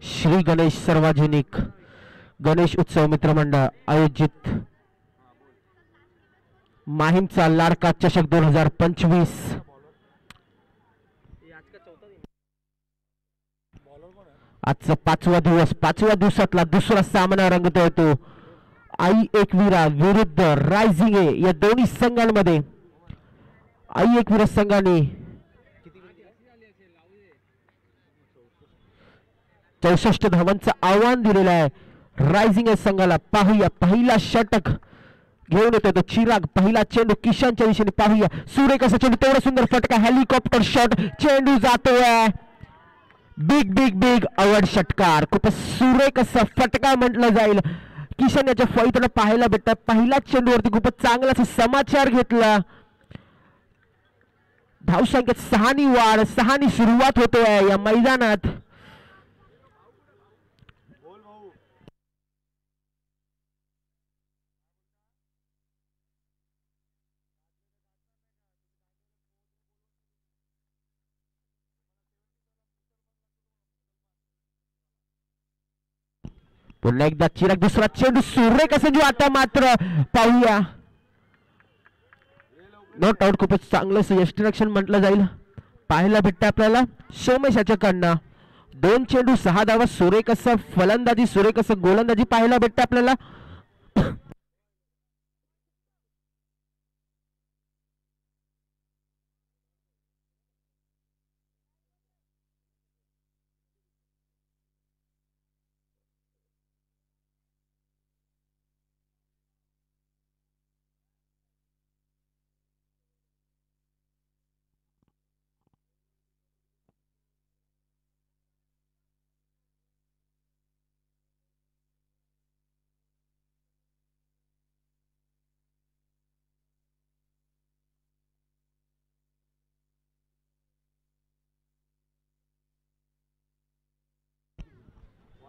श्री गणेश सार्वजनिक गणेश उत्सव मित्रमंडळ आयोजित माहीमचा लाडका चषक 2025 आजचा 5वा दिवस, 5व्या दिवसातला दुसरा सामना रंगत होतो. आई एकविरा विरुद्ध रायझिंग या दोन्ही संघांमध्ये. आई एकविरा संघाने 64 धावांचं आव्हान दिलेलं आहे रायझिंग संघाला. पाहूया पहिला षटक घेऊन येतो तो चिराग. पहिला चेंडू किशनच्या दिशेने. पाहूया सुरेख असा चेंडू, तेवढा सुंदर फटका, हेलिकॉप्टर शॉट, चेंडू जातोय. बिग बिग बिग अवॉर्ड षटकार. खूपच सुरेख असा फटका म्हटलं जाईल. किशन याच्या फळीतून पाहायला भेटतात. पहिल्या चेंडूवरती खूपच चांगला समाचार घेतला. धावसंख्येत 6 वाढ, 6 सुरुवात होतोय या मैदानात. पुन्हा एकदा चिराग, दुसरा चेंडू सुरेख असा जो आता मात्र पाहूया नॉट आउट. खूपच चांगलं यष्टिरक्षण म्हटलं जाईल. पाहायला भेटतं आपल्याला सोमेश याच्याकडनं. 2 चेंडू 6 धावा. सुरेख असं फलंदाजी, सुरेख असं गोलंदाजी पाहायला भेटतं आपल्याला.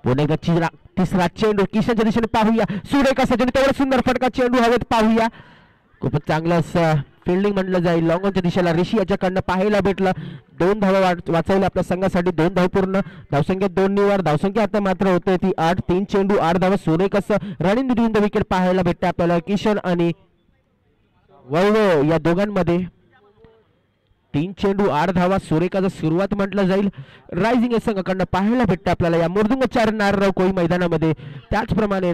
पुन्हा एकदा चिराग, तिसरा चेंडू किशनच्या दिशेने. पाहूया सुरेख असा चेंडू, तेवढा सुंदर फटका, चेंडू हवेत. पाहूया खूपच चांगलं असं फिल्डिंग म्हटलं जाईल. लॉंग ऑनच्या दिशेला ऋषी याच्याकडनं पाहायला भेटलं. 2 धावा वाचवल्या आपल्या संघासाठी. 2 धाव पूर्ण. धावसंख्या 2 निवार. धावसंख्या आता मात्र होते ती 8. 3 चेंडू 8 धावा. सुरेख असं रनिंग बिटवीन द विकेट पाहायला भेटते आपल्याला किशन आणि वैभव या दोघांमध्ये. 3 चेंडू 8 धावा. सुरेखाचा सुरुवात म्हटलं जाईल. रायझिंग या संघाकडनं पाहायला भेटते आपल्याला या मुरदुंग 4 नारराव कोळी मैदानामध्ये. त्याचप्रमाणे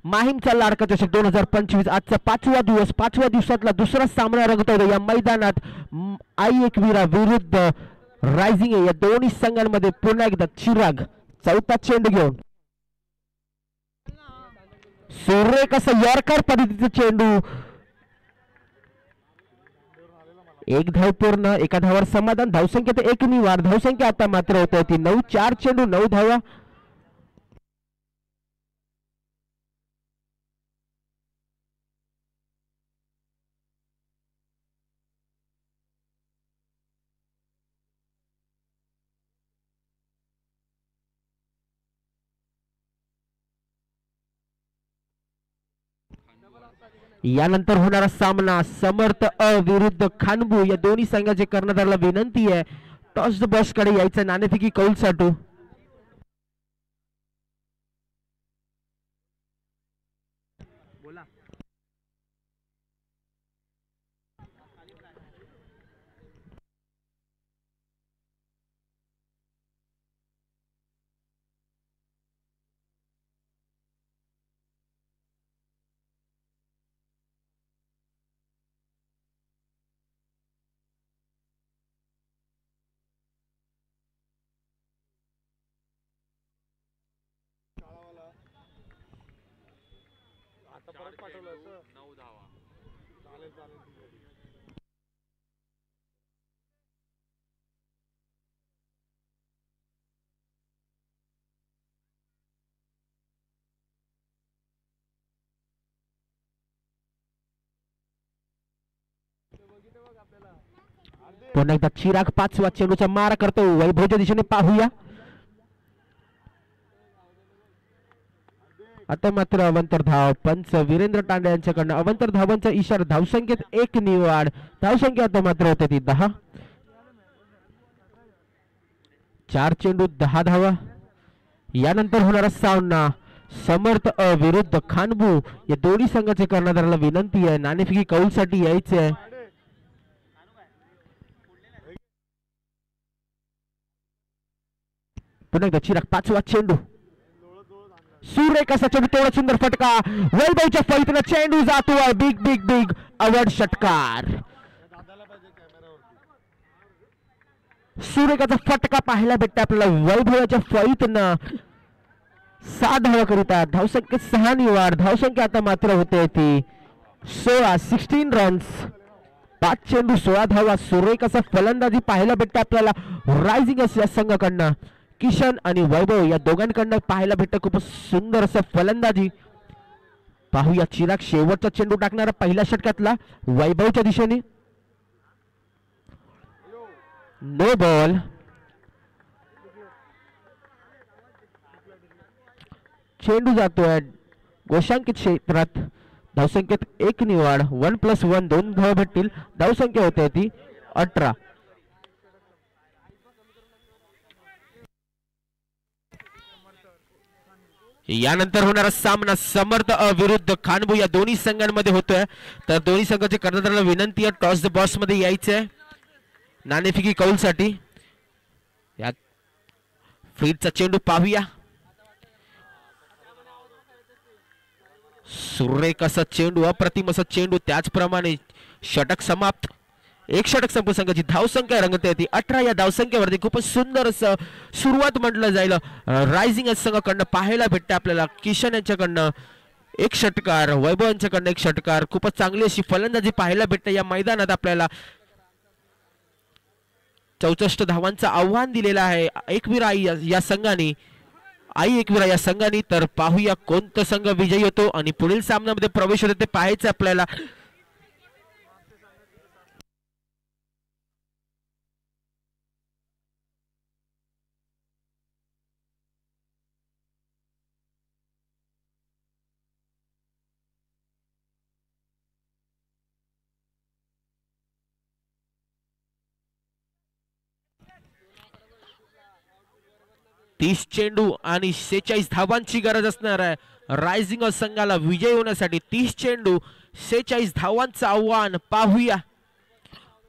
माहीमचा लाडका चषक 2025 आजचा 5वा दिवस. 5व्या दिवसातला दुसरा सामना रंगतोय या मैदानात. आई एकविरा विरुद्ध रायझिंग या दोन्ही संघांमध्ये पुन्हा एकदा चिराग चौथा चेंडू घेऊन. सुरेख असं यॉर्कर पद्धतीचा चेंडू. 1 धाव पूर्ण. 1 धावावर समाधान. धावसंख्या 1 निवार. धावसंख्या आता मात्र होत ती 9. 4 चेंडू 9 धावा. यानंतर होणारा सामना समर्थ अ विरुद्ध खानबू या दोन्ही संघाचे कर्णधाराला विनंती आहे टॉस द बॉस कडे यायचं. नाणेफेकी कौल साठू. आता परत पाठवलं असं 9 धावा. चालेल चालेल ठीक आहे. पुन्हा एकदा चिराग 5वा चेंडूचा मारा करतो. वैभवच्या दिशेने पाहूया. आता मात्र अवंतर धाव. पंच वीरेंद्र तांडे यांच्याकडनं अवंतर धावांचा इशारा. धावसंख्येत 1 निवाड. धावसंख्या आता मात्र होते ती 10. 4 चेंडू 10 धावा. यानंतर होणारा सामना समर्थ अ विरुद्ध खानबू या दोन्ही संघाचे कर्णधाराला विनंती आहे नाणेफेकी कौलसाठी यायचे आहे. पुन्हा एकदा चिराग 5वा चेंडू. सुरेख असा चेंडू. तेवढा सुंदर फटका. वैभवच्या फळीतून चेंडू जातोय. बिग बिग बिग अवॉर्ड षटकार. दादाला पाहिजे कॅमेरावरती. सुरेखाचा फटका पाहायला भेटतो आपल्याला. वैभवाच्या फळीतनं 6 धावा करिता. धावसंख्येत 6 निवाड. धावसंख्या आता मात्र होते ती 16 रन्स. 5 चेंडू 16 धावा. सुरेख असा फलंदाजी पाहायला भेटते आपल्याला रायझिंग या संघाकडनं. किशन आणि वैभव या दोघांकडनं पाहायला भेटतं खूपच सुंदर असं फलंदाजी. पाहूया चिराग शेवटचा चेंडू टाकणारा पहिल्या षटकातला वैभवच्या दिशेने. No ball. चेंडू जातोय गोशांकित क्षेत्रात. धावसंख्येत 1 निवाड. 1+1 2 धावा भेटतील. धावसंख्या होते ती 18. यानंतर होणारा सामना समर्थ विरुद्ध खानबू या दोन्ही संघांमध्ये होतोय. तर दोन्ही संघाचे कर्णधाराला विनंती आहे टॉस द बॉस मध्ये यायचंय नाणेफेकी कौलसाठी. या फील्डचा चेंडू पाहूया. सुरेख असा चेंडू. अप्रतिम असा चेंडू. त्याचप्रमाणे षटक समाप्त. 1 षटक संपून संघाची धावसंख्या रंगते ती 18. या धावसंख्येवरती खूपच सुंदर असं सुरुवात म्हटलं जाईल रायझिंग संघाकडनं पाहायला भेटते आपल्याला. किशन यांच्याकडनं 1 षटकार. वैभव यांच्याकडनं 1 षटकार. खूपच चांगली अशी फलंदाजी पाहायला भेटते या मैदानात आपल्याला. 64 धावांचं आव्हान दिलेलं आहे एकविरा या संघाने. आई एकविरा या संघाने. तर पाहूया कोणता संघ विजयी होतो आणि पुढील सामन्यामध्ये प्रवेश होतो ते पाहायचं आपल्याला. 30 चेंडू आणि 46 धावांची गरज असणार आहे रायझिंग संघाला विजय होण्यासाठी. 30 चेंडू 46 धावांचं आव्हान. पाहूया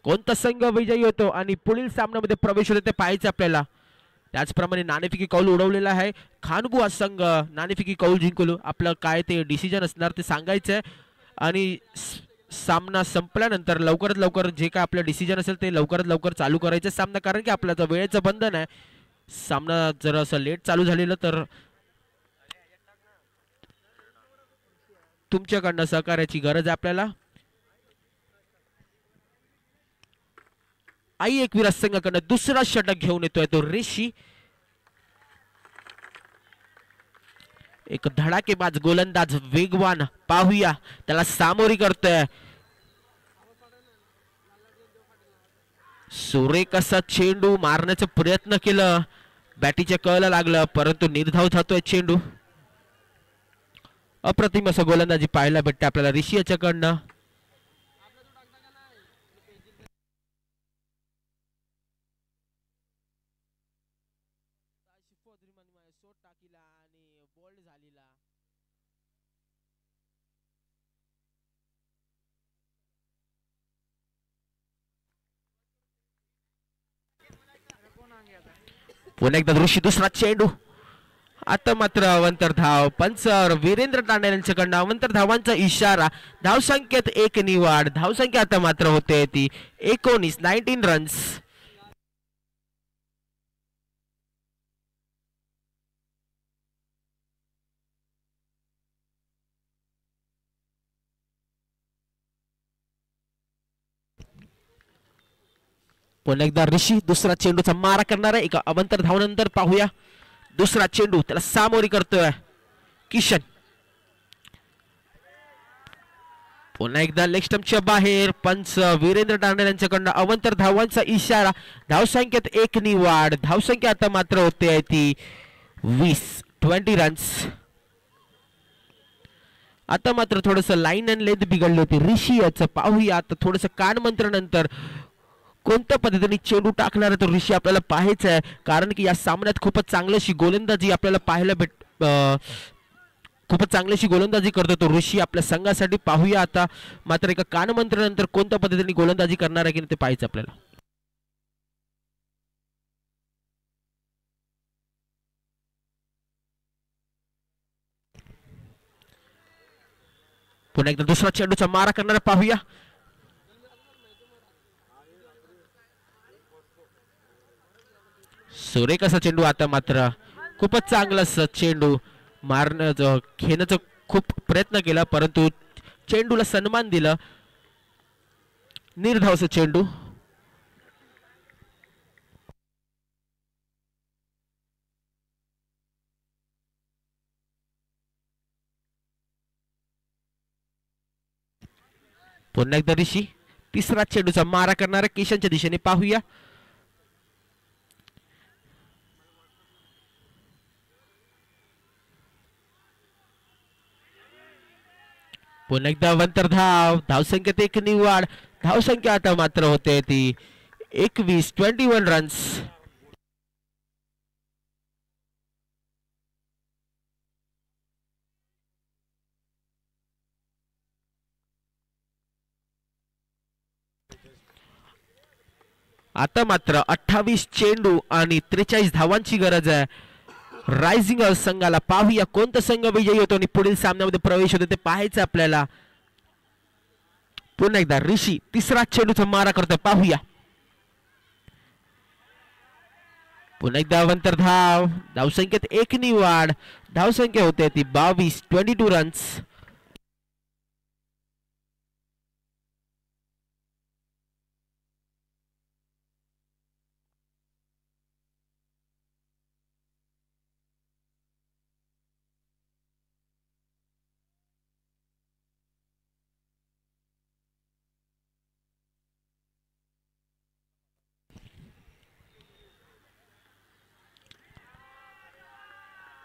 कोणता संघ विजयी होतो आणि पुढील सामन्यामध्ये प्रवेश होतो ते पाहायचं आपल्याला. त्याचप्रमाणे नाणेफेकी कौल उडवलेला आहे. खानगु हा संघ नाणेफेकी कौल जिंकलो. आपलं काय ते डिसिजन असणार ते सांगायचं आहे आणि सामना संपल्यानंतर लवकरात लवकर जे काय आपलं डिसिजन असेल ते लवकरात लवकर चालू करायचं सामना, कारण की आपल्याचं वेळेचं बंधन आहे. सामना जर असं लेट चालू झालेलं तर तुमच्याकडनं सहकार्याची गरज आहे आपल्याला. आई एकविरा संघाकडनं दुसरा षटक घेऊन येतोय तो ऋषी. एक धडाकेबाज गोलंदाज वेगवान. पाहूया त्याला सामोरी करतोय. सुरेख असा चेंडू मारण्याचा प्रयत्न केलं, बॅटीच्या कळला लागलं परंतु निर्धाव जातोय चेंडू. अप्रतिम असं गोलंदाजी पाहायला भेटते आपल्याला ऋषी याच्याकडनं. पुन्हा एकदा ऋषी दुसरा चेंडू. आता मात्र अवंतर धाव. पंचावर वीरेंद्र तांडे यांच्याकडनं अवंतर धावांचा इशारा. धावसंख्येत 1 नि वाढ. धावसंख्या आता मात्र होते ती 19 रन्स. पुन्हा एकदा ऋषी दुसरा चेंडूचा मारा करणार आहे. एका अवंतर धावनंतर पाहूया दुसरा चेंडू त्याला सामोरी करतोय किशन. पुन्हा एकदा लेग स्टंपच्या बाहेर. पंच वीरेंद्र तांडे यांच्याकडनं अवंतर धावांचा इशारा. धावसंख्येत 1 नि वाढ. धावसंख्या आता मात्र होते ती 20 रन्स. आता मात्र थोडस लाईन अँड लेंथ बिघडली होती ऋषी याचं. पाहूया आता थोडस कानमंत्र नंतर कोणत्या पद्धतीने चेंडू टाकणार आहे तो ऋषी आपल्याला पाहायचं आहे, कारण की या सामन्यात खूपच चांगलीशी गोलंदाजी आपल्याला पाहायला खूपच चांगलीशी गोलंदाजी करतो तो ऋषी आपल्या संघासाठी. पाहूया आता मात्र एका कानमंत्रानंतर कोणत्या पद्धतीने गोलंदाजी करणार आहे की ते पाहायचं आपल्याला. पुन्हा एकदा दुसरा चेंडूचा मारा करणार पाहूया. सुरेख असा चेंडू. आता मात्र खूपच चांगला चेंडू मारण्याचा घेण्याचा खूप प्रयत्न केला परंतु चेंडूला सन्मान दिला. निर्धावचा चेंडू. पुन्हा एकदा ऋषी तिसरा चेंडूचा मारा करणारा किशनच्या दिशेने. पाहूया पुन्हा एकदा अवंतर धाव. धावसंख्येत 1 नि वाढ. धावसंख्या आता मात्र होते ती 21 रन्स. आता मात्र 28 चेंडू आणि 43 धावांची गरज आहे रायझिंग संघाला. पाहूया कोणता संघ विजयी होतो आणि पुढील सामन्यामध्ये प्रवेश होतो ते पाहायचं आपल्याला. पुन्हा एकदा ऋषी तिसरा चेंडूचा मारा करतोय. पाहूया पुन्हा एकदा अवंतर धाव. धावसंख्येत 1 नि वाढ. धावसंख्या होते ती 22 रन्स.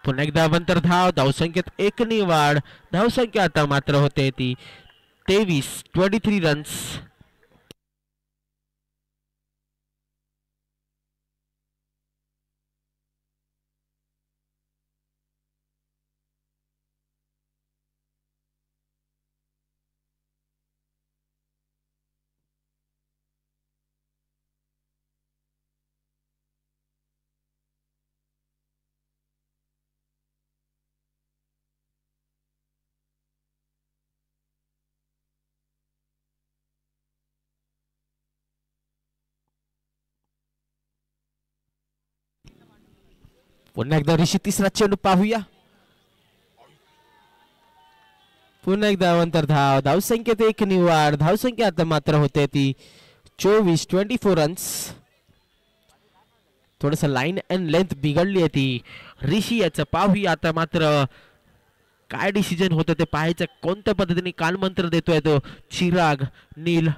पुन्हा एकदा अवंतर धाव. धावसंख्येत 1 नि वाढ. धावसंख्या आता मात्र होते ती 23 रन्स. पुन्हा एकदा ऋषी तिसरा चेंडू पाहूया. पुन्हा एकदा अवंतर धाव. धावसंख्येत 1 नि वाढ. धावसंख्या आता मात्र होते ती 24 रन्स. थोडस लाईन अँड लेंथ बिघडली आहे ती. ऋषी याचं पाहूया आता मात्र काय डिसिजन होतं ते पाहायचं. कोणत्या पद्धतीने कानमंत्र देतोय तो चिराग, नील,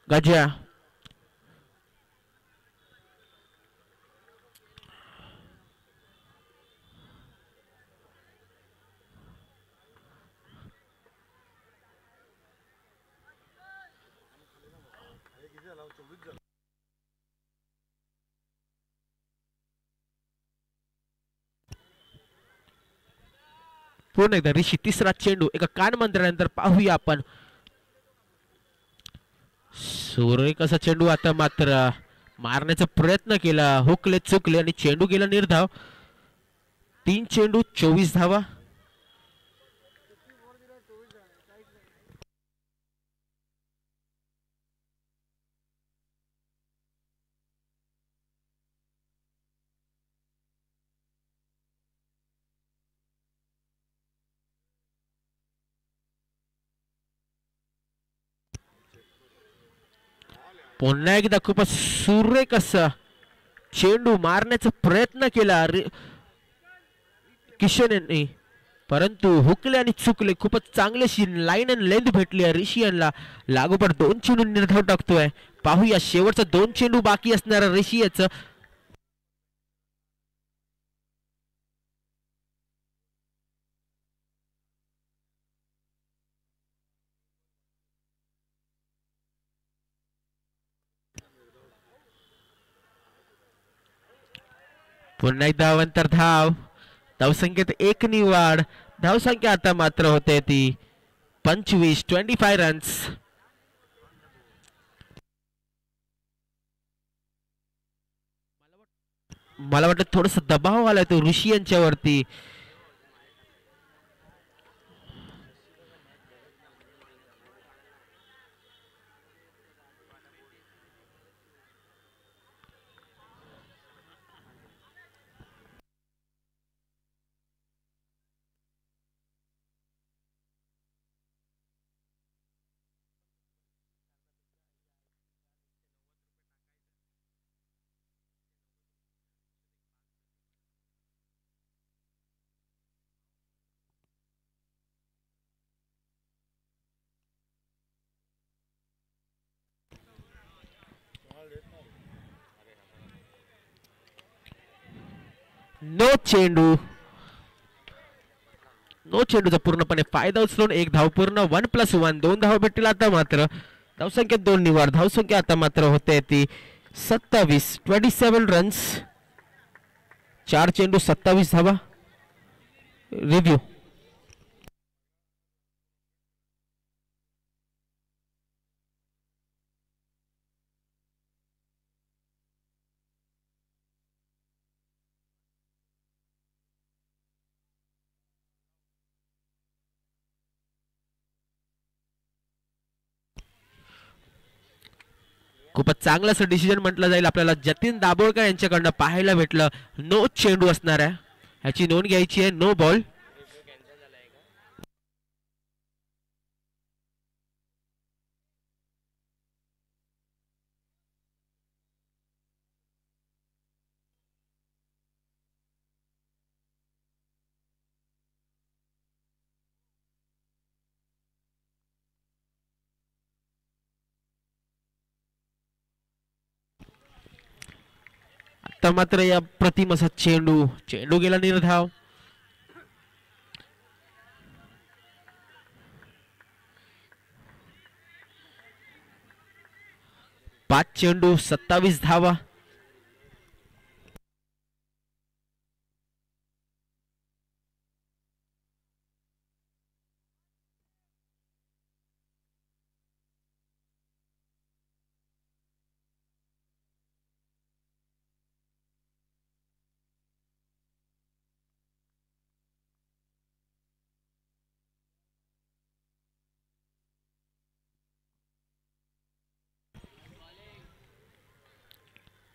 गजा. पुन्हा एकदा ऋषी तिसरा चेंडू एका कानमंत्र्यानंतर पाहूया आपण. सुरेख असा चेंडू आता मात्र मारण्याचा प्रयत्न केला. हुकले चुकले आणि चेंडू गेला निर्धाव. 3 चेंडू 24 धावा. पुन्हा एकदा खूपच सुरेख असा चेंडू मारण्याचा प्रयत्न केला किशन यांनी, परंतु हुकले आणि चुकले. खूपच चांगलीशी लाईन अँड लेंथ भेटली आहे ऋषी यांना. लागोपाठ 2 चेंडू निर्धाव टाकतोय. पाहूया शेवटचा 2 चेंडू बाकी असणारा ऋषी याचं. पुन्हा एकदा अवंतर धाव. धावसंख्येत 1 नि वाढ. धावसंख्या आता मात्र होते ती 25 रन्स. मला वाटतं थोडस दबाव आलाय तो ऋषी यांच्यावरती. नो चेंडू. नो चेंडूचा पूर्णपणे फायदा उचलून 1 धाव पूर्ण. 1+1 2 धाव भेटतील आता मात्र. धावसंख्येत 2 निवाड. धावसंख्या आता मात्र होते ती 27 रन्स. 4 चेंडू 27 धावा. रिव्ह्यू. खूपच चांगलं असं डिसिजन म्हटलं जाईल आपल्याला. जतीन दाभोळकर यांच्याकडनं पाहायला भेटलं. नो चेंडू असणार आहे, ह्याची नोंद घ्यायची आहे. No ball. आता मात्र या प्रतिम असा चेंडू. चेंडू गेला निर्धाव. 5 चेंडू 27 धावा.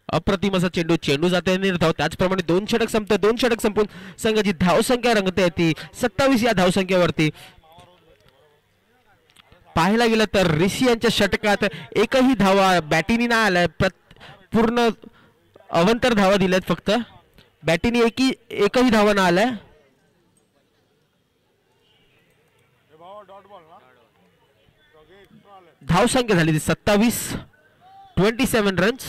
अप्रतिम असा चेंडू चेंडू जाते निर्धाव. त्याचप्रमाणे 2 षटक संपते. 2 षटक संपून संघाची धावसंख्या रंगते येते 27 या धावसंख्येवरती. पाहायला गेलं तर ऋषी यांच्या षटकात एकही धावा बॅटीनी नाही आलाय. पूर्ण अवंतर धावा दिल्यात फक्त. बॅटीनी एकही धावा ना आलाय. धावसंख्या झाली ती 27 रन्स.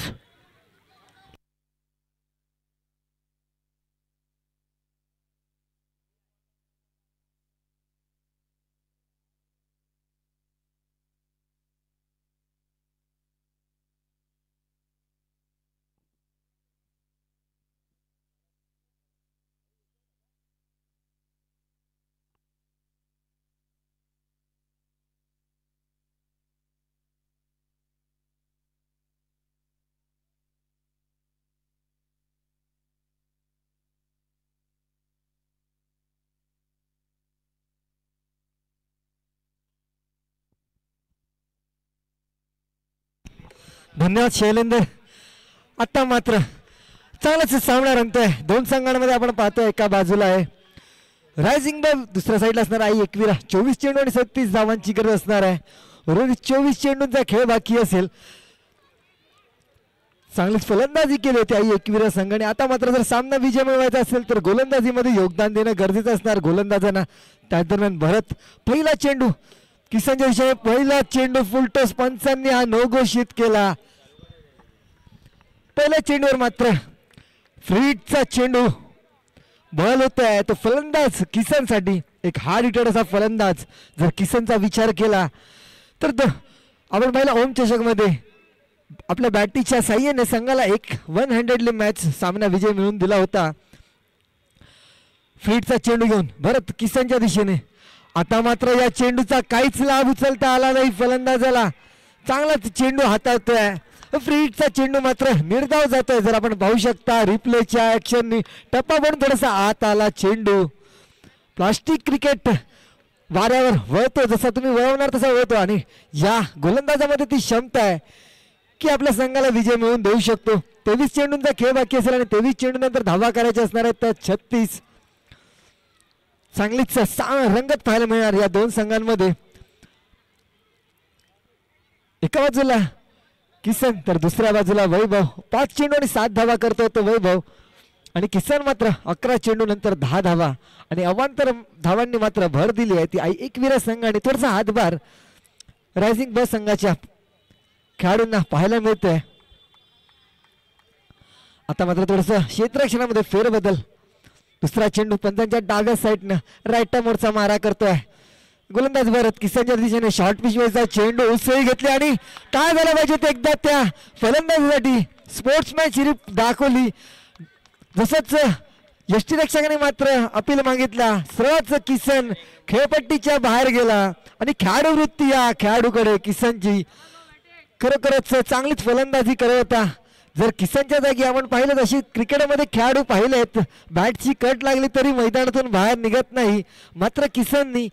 धन्यवाद शैलेंद्र. आता मात्र चांगलाच सामना रंगतोय. 2 संघांमध्ये आपण पाहतोय एका बाजूला आहे रायझिंग बल, दुसऱ्या साईडला असणार आई एकविरा. 24 चेंडू आणि 37 धावांची गरज असणार आहे. उर्वरित 24 चेंडूंचा खेळ बाकी असेल. चांगलीच फलंदाजी केली होती आई एकविरा संघाने. आता मात्र जर सामना विजय मिळवायचा असेल तर गोलंदाजीमध्ये योगदान देणं गरजेचं असणार गोलंदाजांना. त्या दरम्यान भरत पहिला चेंडू किसनच्या विषयी पहिला चेंडू फुलटॉस. पंचांनी हा नो घोषित केला. पहिल्या चेंडूवर मात्र फ्रीडचा चेंडू बल होत आहे. तो फलंदाज किसनसाठी एक हार्ड हिटर असा फलंदाज. जर किसनचा विचार केला तर आपण पाहिलं ओम चषक मध्ये आपल्या बॅटीच्या साह्याने संघाला एक 100 मॅच सामना विजय मिळवून दिला होता. फ्रीडचा चेंडू घेऊन भरत किसनच्या दिशेने. आता मात्र या चेंडूचा काहीच लाभ उचलता आला नाही फलंदाजाला. चांगलाच चेंडू हाताळतोय. फ्रीडचा चेंडू मात्र निर्धाव जातोय. जर आपण पाहू शकता रिप्लेच्या ऍक्शननी टप्पा पण थोडासा आत आला चेंडू. प्लास्टिक क्रिकेट वाऱ्यावर वळतो, जसा तुम्ही वळवणार तसा वळतो. आणि या गोलंदाजामध्ये ती क्षमता आहे की आपल्या संघाला विजय मिळवून देऊ शकतो. 23 चेंडूंचा खेळ बाकी असेल आणि 23 चेंडू नंतर धावा करायच्या असणार आहेत. तर 36 चांगलीच रंगत पाहायला मिळणार या 2 संघांमध्ये. एका बाजूला किसन तर दुसऱ्या बाजूला वैभव. 5 चेंडू आणि 7 धावा करतोय तो वैभव. आणि किसन मात्र 11 चेंडू नंतर 10 धावा आणि अवांतर धावांनी मात्र भर दिली आहे ती आई एकविरा संघाने. थोडासा हातभार रायझिंग बस संघाच्या खेळाडूंना पाहायला मिळतोय. आता मात्र थोडस क्षेत्ररक्षणामध्ये फेरबदल. दुसरा चेंडू पंचांच्या डाव्या साईडनं राईटचा मोडचा मारा करतोय गोलंदाज भरत. किसनच्या दिशेने शॉर्ट पिच वरचा चेंडू उसळी घेतली आणि काय झालं पाहिजे ते एकदा त्या फलंदाजीसाठी स्पोर्ट्समॅनशिप दाखवली. जसंच यष्टीरक्षकाने मात्र अपील मागितला. सरळच किसन खेळपट्टीच्या बाहेर गेला आणि खेळाडू वृत्ती या खेळाडूकडे किसनची. खरोखरच चांगलीच फलंदाजी करत होता. जर किसनच्या जागी आपण पाहिलं तशी क्रिकेटमध्ये खेळाडू पाहिलेत बॅटची कट लागली तरी मैदानातून बाहेर निघत नाही. मात्र किसननी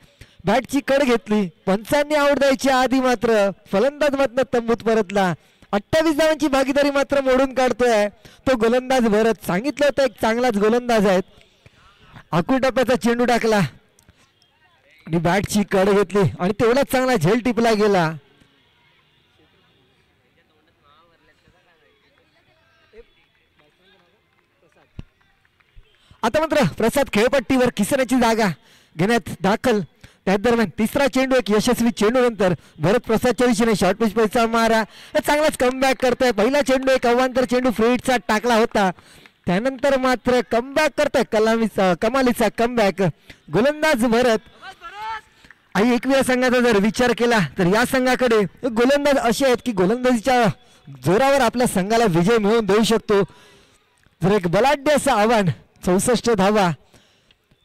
बॅटची कड घेतली. पंचांनी आऊट द्यायच्या आधी मात्र फलंदाज मात्र तंबूत परतला. 28 धावांची भागीदारी मात्र मोडून काढतोय तो गोलंदाज भरत. सांगितलं होतं एक चांगलाच गोलंदाज आहेत. आखूड टप्प्याचा चेंडू टाकला आणि बॅटची कड घेतली आणि तेवढाच चांगला झेल टिपला गेला. आता मात्र प्रसाद खेळपट्टीवर किसनची जागा घेण्यात दाखल. त्या दरम्यान तिसरा चेंडू एक यशस्वी चेंडू नंतर भरत प्रसादच्या दिशेने शॉर्ट पिच पैसा मारा. चांगलाच कमबॅक करतोय. पहिला चेंडू एक अवांतर चेंडू फ्रीडचा टाकला होता. त्यानंतर मात्र कमबॅक करतोय कमालीचा कमबॅक गोलंदाज भरत. आई एकविरा संघाचा जर विचार केला तर या संघाकडे गोलंदाज असे आहेत की गोलंदाजीच्या जोरावर आपल्या संघाला विजय मिळवून देऊ शकतो. जर एक बलाढ्य असं आव्हान 64 धावा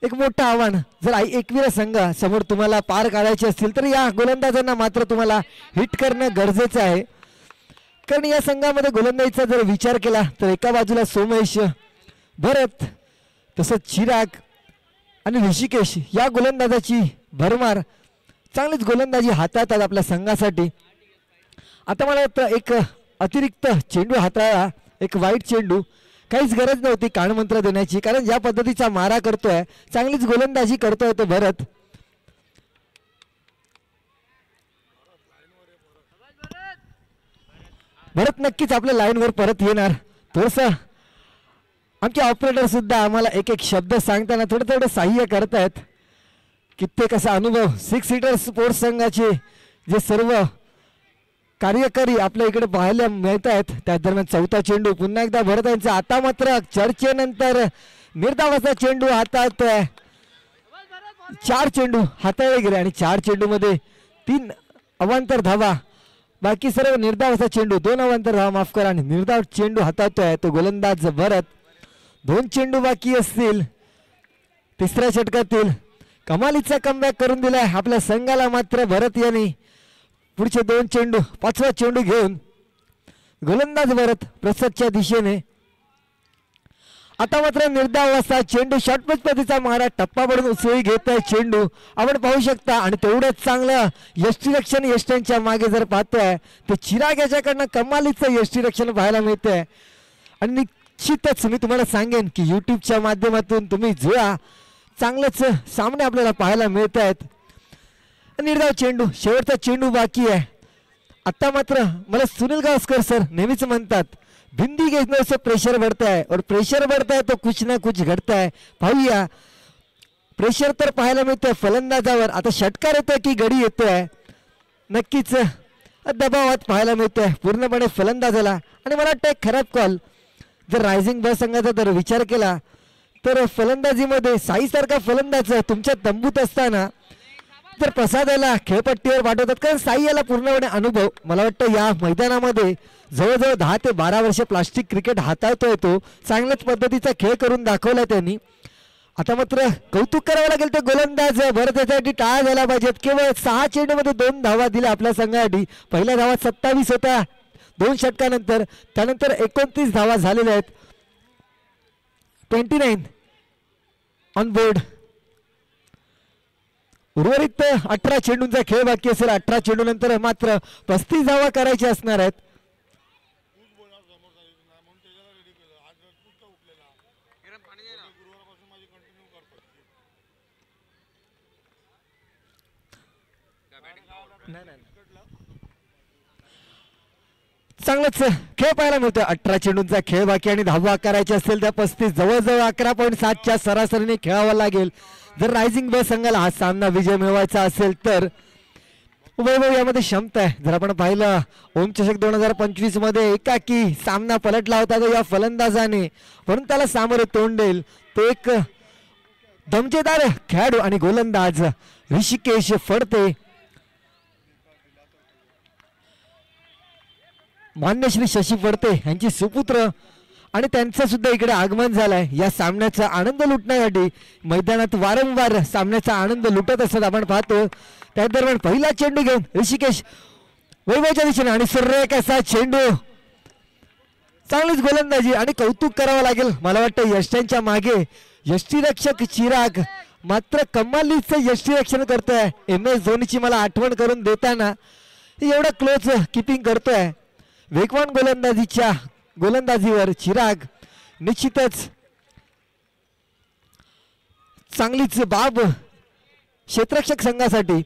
एक मोठं आव्हान जर आई एकविरा संघ समोर तुम्हाला पार काढायचे असतील तर या गोलंदाजांना मात्र तुम्हाला हिट करणं गरजेचं आहे. कारण या संघामध्ये गोलंदाजीचा जर विचार केला तर एका बाजूला सोमेश भरत तसंच चिराग आणि ऋषिकेश या गोलंदाजाची भरमार चांगलीच गोलंदाजी हाताळतात आपल्या संघासाठी. आता मला वाटतं एक अतिरिक्त चेंडू हाताळला एक वाईट चेंडू, काहीच गरज नव्हती कानमंत्र देण्याची, कारण ज्या पद्धतीचा मारा करतोय, चांगलीच गोलंदाजी करतोय तो भरत. भरत नक्कीच आपल्या लाईनवर परत येणार. थोडस आमचे ऑपरेटर सुद्धा आम्हाला एक एक शब्द सांगताना थोडं थोडं सहाय्य करतायत. कित्येक असा अनुभव सिक्स सीटर स्पोर्ट्स संघाचे जे सर्व कार्यकारी आपल्या इकडे पाहायला मिळत आहेत. त्या दरम्यान चौथा चेंडू पुन्हा एकदा भरत यांचा. आता मात्र चर्चेनंतर निर्धावाचा चेंडू हातात. 4 चेंडू हाताळले गेले आणि 4 चेंडू मध्ये 3 अवांतर धावा, बाकी सर्व निर्धावाचा चेंडू. 2 अवांतर धावा माफ करा आणि निर्धाव चेंडू हाताळतोय तो गोलंदाज भरत. 2 चेंडू बाकी असतील तिसऱ्या षटकातील. कमालीचा कमबॅक करून दिलाय आपल्या संघाला मात्र भरत यांनी. पुढचे 2 चेंडू, 5वा चेंडू घेऊन गोलंदाज भरत प्रसादच्या दिशेने. आता मात्र निर्धाव असा चेंडू, शॉर्टपिच पद्धतीचा मारा, टप्पा पडून उसळी घेत आहे चेंडू आपण पाहू शकता. आणि तेवढंच चांगलं यष्टीरक्षण यष्ट्यांच्या मागे जर पाहतोय तर चिराग याच्याकडनं कमालीचं यष्टीरक्षण पाहायला मिळतंय. आणि निश्चितच मी तुम्हाला सांगेन की यूट्यूबच्या माध्यमातून तुम्ही जुळा, चांगलंच सामने आपल्याला पाहायला मिळत आहेत. निर्धाव चेंडू, शेवटचा चेंडू बाकी आहे. आता मात्र मला सुनील गावस्कर सर नेहमीच म्हणतात, भिंदी घेतने से प्रेशर बढ़ता है और प्रेशर बढ़ता है तो कुछ ना कुछ घडता है. पाहूया, प्रेशर तर पाहायला मिळतंय फलंदाजावर. आता षटकार येतोय की गडी येतोय, नक्कीच दबावात पाहायला मिळतोय पूर्णपणे फलंदाजाला. आणि मला वाटतं एक खराब कॉल जर रायझिंग ब संघाचा जर विचार केला तर फलंदाजीमध्ये साईसारखा फलंदाज तुमच्या तंबूत असताना तर प्रसादाला खेळपट्टीवर पाठवतात, कारण साई याला पूर्णपणे अनुभव. मला वाटतं या मैदानामध्ये जवळजवळ 10 ते 12 वर्ष प्लास्टिक क्रिकेट हाताळतोय तो. चांगल्याच पद्धतीचा खेळ करून दाखवला त्यांनी. आता मात्र कौतुक करावं लागेल ते गोलंदाज भरत याच्यासाठी टाळा झाला पाहिजेत. केवळ 6 चेंडूमध्ये 2 धावा दिल्या आपल्या संघासाठी. पहिल्या धावा 27 होत्या 2 षटकानंतर, त्यानंतर 29 धावा झालेल्या आहेत. 29 ऑन बोर्ड. उर्वरित 18 चेंडूंचा खेळ बाकी असेल. 18 चेंडू नंतर मात्र 35 धावा करायच्या असणार आहेत. चांगलाच खेळ पाहायला मिळतोय. 18 चेंडूंचा खेळ बाकी आणि धावा करायचे असेल त्या 35, जवळजवळ 11.7च्या सरासरीने खेळावा लागेल जर रायझिंग ब संघाला हा सामना विजय मिळवायचा असेल तर. वैभव यामध्ये क्षमता आहे. जर आपण पाहिलं ओम चषक 2025 मध्ये एकाकी सामना पलटला होता तो या फलंदाजाने, म्हणून त्याला सामोरे तोंड देईल तो एक दमजेदार खेळाडू आणि गोलंदाज ऋषिकेश फडते. मान्य श्री शशी फडते यांची सुपुत्र आणि त्यांचं सुद्धा इकडे आगमन झालंय. या सामन्याचा आनंद लुटण्यासाठी मैदानात वारंवार सामन्याचा आनंद लुटत असत आपण पाहतो. त्या दरम्यान पहिला चेंडू घेऊन ऋषिकेश वैभवच्या दिशेने आणि सुरेख असा चेंडू. चांगलीच गोलंदाजी आणि कौतुक करावं लागेल मला वाटतं यष्ट्यांच्या मागे यष्टीरक्षक चिराग मात्र कमालीचं यष्टीरक्षण करतोय. MS धोनीची मला आठवण करून देताना एवढं क्लोज किपिंग करतोय. वेगवान गोलंदाजीवर चिराग निश्चितच चांगलीच बाब क्षेत्ररक्षक संघासाठी.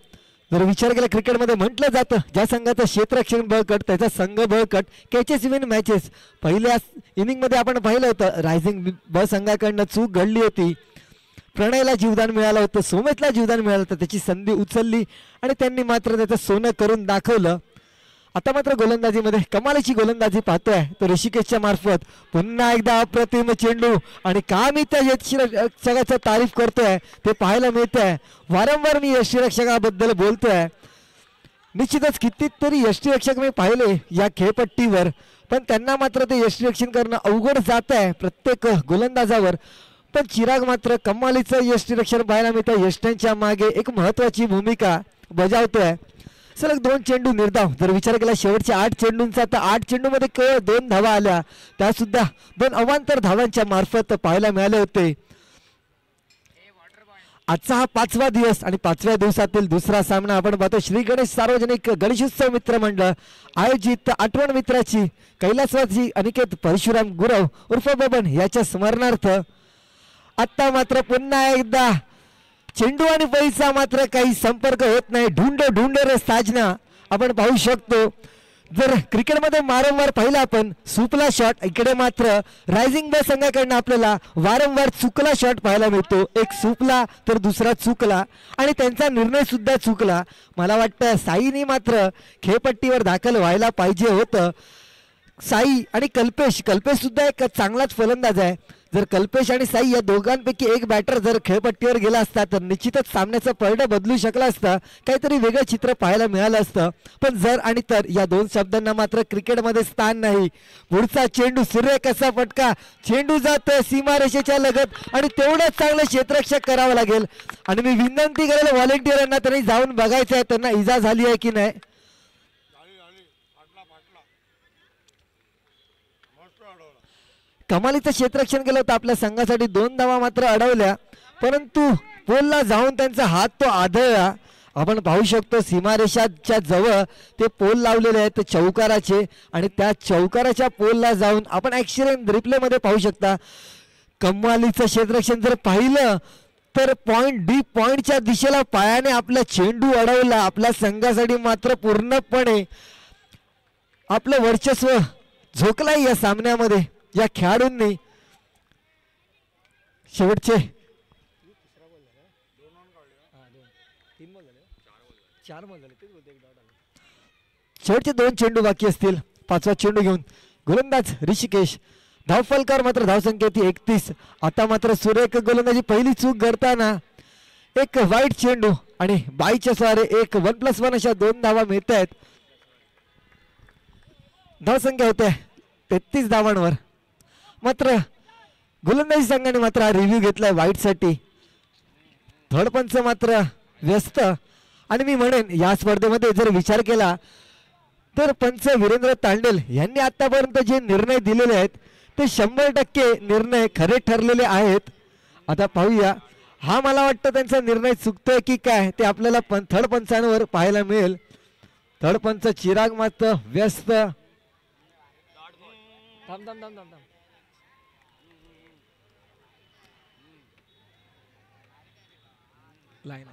जर विचार केला क्रिकेटमध्ये म्हटलं जातं ज्या संघाचं क्षेत्ररक्षण बळकट त्याचा संघ बळकट. Catches win matches. पहिल्या इनिंगमध्ये आपण पाहिलं होतं रायझिंग ब संघाकडनं चूक घडली होती. प्रणयला जीवदान मिळालं होतं, सोमेशला जीवदान मिळालं होतं, त्याची संधी उचलली आणि त्यांनी मात्र त्याचं सोनं करून दाखवलं. आता मात्र गोलंदाजीमध्ये कमालीची गोलंदाजी पाहतोय तो ऋषिकेशच्या मार्फत. पुन्हा एकदा अप्रतिम चेंडू आणि का मी त्या यष्टीरक्षकाचं तारीफ करतोय ते पाहायला मिळतंय. वारंवार मी यष्टीरक्षकाबद्दल बोलतोय. निश्चितच कितीतरी यष्टीरक्षक मी पाहिले या खेळपट्टीवर, पण त्यांना मात्र ते यष्टीरक्षण करणं अवघड जात आहे प्रत्येक गोलंदाजावर. पण चिराग मात्र कमालीचं यष्टीरक्षण पाहायला मिळतं. यष्ट्यांच्या मागे एक महत्वाची भूमिका बजावतोय. सलग 2 चेंडू निर्धाव. जर विचार केला शेवटच्या 8 चेंडूंचा तर 8 चेंडूमध्ये केवळ 2 धावा आल्या, त्या सुद्धा 2 अवांतर धावांच्या मार्फत पाहायला मिळाले होते. आजचा हा 5वा दिवस आणि 5व्या दिवसातील दुसरा सामना आपण पाहतो श्री गणेश सार्वजनिक गणेशोत्सव मित्र मंडळ आयोजित आठवण मित्राची कैलासवासी अनिकेत परशुराम गुरव उर्फ बबन याच्या स्मरणार्थ आता मात्र पुन्हा एकदा चेंडू आणि पैसा मात्र काही संपर्क होत नाही. ढूंढ रे साजना आपण पाहू शकतो. जर क्रिकेटमध्ये वारंवार पाहिलं आपण सुपला शॉट, इकडे मात्र रायझिंग ब संघाकडनं आपल्याला वारंवार चुकला शॉट पाहायला मिळतो. एक सुपला तर दुसरा चुकला आणि त्यांचा निर्णय सुद्धा चुकला. मला वाटतं साईनी मात्र खेळपट्टीवर दाखल व्हायला पाहिजे होतं. साई आणि कल्पेश सुद्धा एक चांगलाच फलंदाज आहे. जर कल्पेश आणि साई या दोघांपैकी एक बॅटर जर खेळपट्टीवर गेला असता तर निश्चितच सामन्याचं पडडं बदलू शकलं असतं, काहीतरी वेगळं चित्र पाहायला मिळालं असतं. पण जर आणि तर या दोन शब्दांना मात्र क्रिकेटमध्ये स्थान नाही. पुढचा चेंडू सूर्य कसा फटका, चेंडू जातोय सीमारेषेच्या लगत आणि तेवढंच चांगलं क्षेत्ररक्षक करावं लागेल. आणि मी विनंती करेल व्हॉलेंटिअरांना त्यांनी जाऊन बघायचं आहे त्यांना इजा झाली आहे की नाही. कमालीचं क्षेत्ररक्षण केलं होतं आपल्या संघासाठी. 2 धावा मात्र अडवल्या परंतु पोलला जाऊन त्यांचा हात तो आदळला. आपण पाहू शकतो सीमारेषाच्या जवळ ते पोल लावलेले आहेत चौकाराचे आणि त्या चौकाराच्या पोलला जाऊन आपण ॲक्सिडेंट रिप्ले मध्ये पाहू शकता. कमालीचं क्षेत्ररक्षण जर पाहिलं तर पॉइंटच्या दिशेला पायाने आपला चेंडू अडवला. आपल्या संघासाठी मात्र पूर्णपणे आपलं वर्चस्व झोकलंय या सामन्यामध्ये या खेळाडूंनी. शेवटचे 2 चेंडू बाकी असतील. 5वा चेंडू घेऊन गोलंदाज ऋषिकेश, धावफलकार मात्र धावसंख्या ती 31. आता मात्र सुरेख गोलंदाजी पहिली चूक करताना एक वाईट चेंडू आणि बाईच्या स्वारे एक 1+1 अशा 2 धावा मिळत आहेत. धावसंख्या होते 33 धावांवर. मात्र गोलंदाजी संघाने मात्र हा रिव्ह्यू घेतलाय वाईट साठी. थर्ड पंच मात्र व्यस्त आणि मी म्हणेन या स्पर्धेमध्ये जर विचार केला तर पंच वीरेंद्र तांडेल यांनी आतापर्यंत जे निर्णय दिलेले आहेत ते 100% निर्णय खरे ठरलेले आहेत. आता पाहूया हा मला वाटतं त्यांचा निर्णय चुकतोय की काय ते आपल्याला थर्ड पंचांवर पाहायला मिळेल. थर्ड पंच चिराग मात्र व्यस्त. लाईन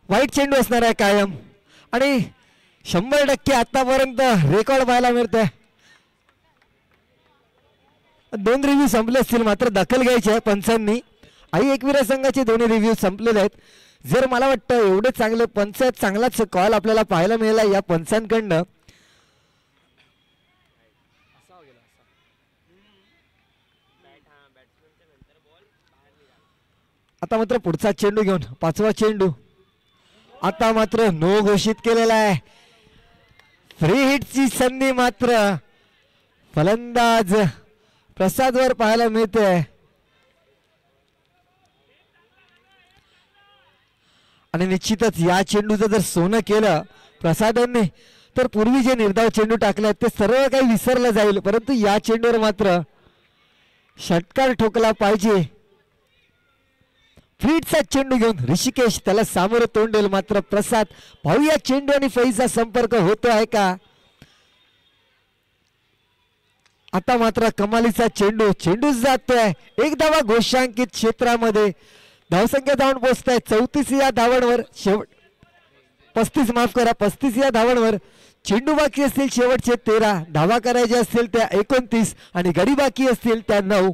वाईट चेंडू असणार आहे कायम आणि 100% आतापर्यंत रेकॉर्ड पाहायला मिळतोय. 2 रिव्ह्यू संपले असतील मात्र दखल घ्यायची आहे पंचांनी. आई एकविरा संघाचे 2 रिव्ह्यू संपलेले आहेत. जर मला वाटतं एवढे चांगले पंच चांगलाच कॉल आपल्याला पाहायला मिळाला या पंचांकडनं. आता मात्र पुढचा चेंडू घेऊन 5वा चेंडू आता मात्र नो घोषित केलेला आहे. फ्री हिटची संधी मात्र फलंदाज प्रसादवर पाहायला मिळते. आणि निश्चितच या चेंडूचं जर सोनं केलं प्रसादांनी तर पूर्वी जे निर्धाव चेंडू टाकले ते सर्व काही विसरलं जाईल. परंतु या चेंडूवर मात्र षटकार ठोकला पाहिजे. फ्रीटचा चेंडू घेऊन ऋषिकेश त्याला सामोरं तोंड देईल मात्र प्रसाद. पाहूया चेंडू आणि फैचा संपर्क होतो आहे का. आता मात्र कमालीचा चेंडू जातोय. 1 धावा घोषांकित क्षेत्रामध्ये. धावसंख्या धावून पोहोचताय 34 या धावांवर. 35 या धावांवर. चेंडू बाकी असतील शेवटचे 13. धावा करायचे असतील त्या 29 आणि गडी बाकी असतील त्या 9.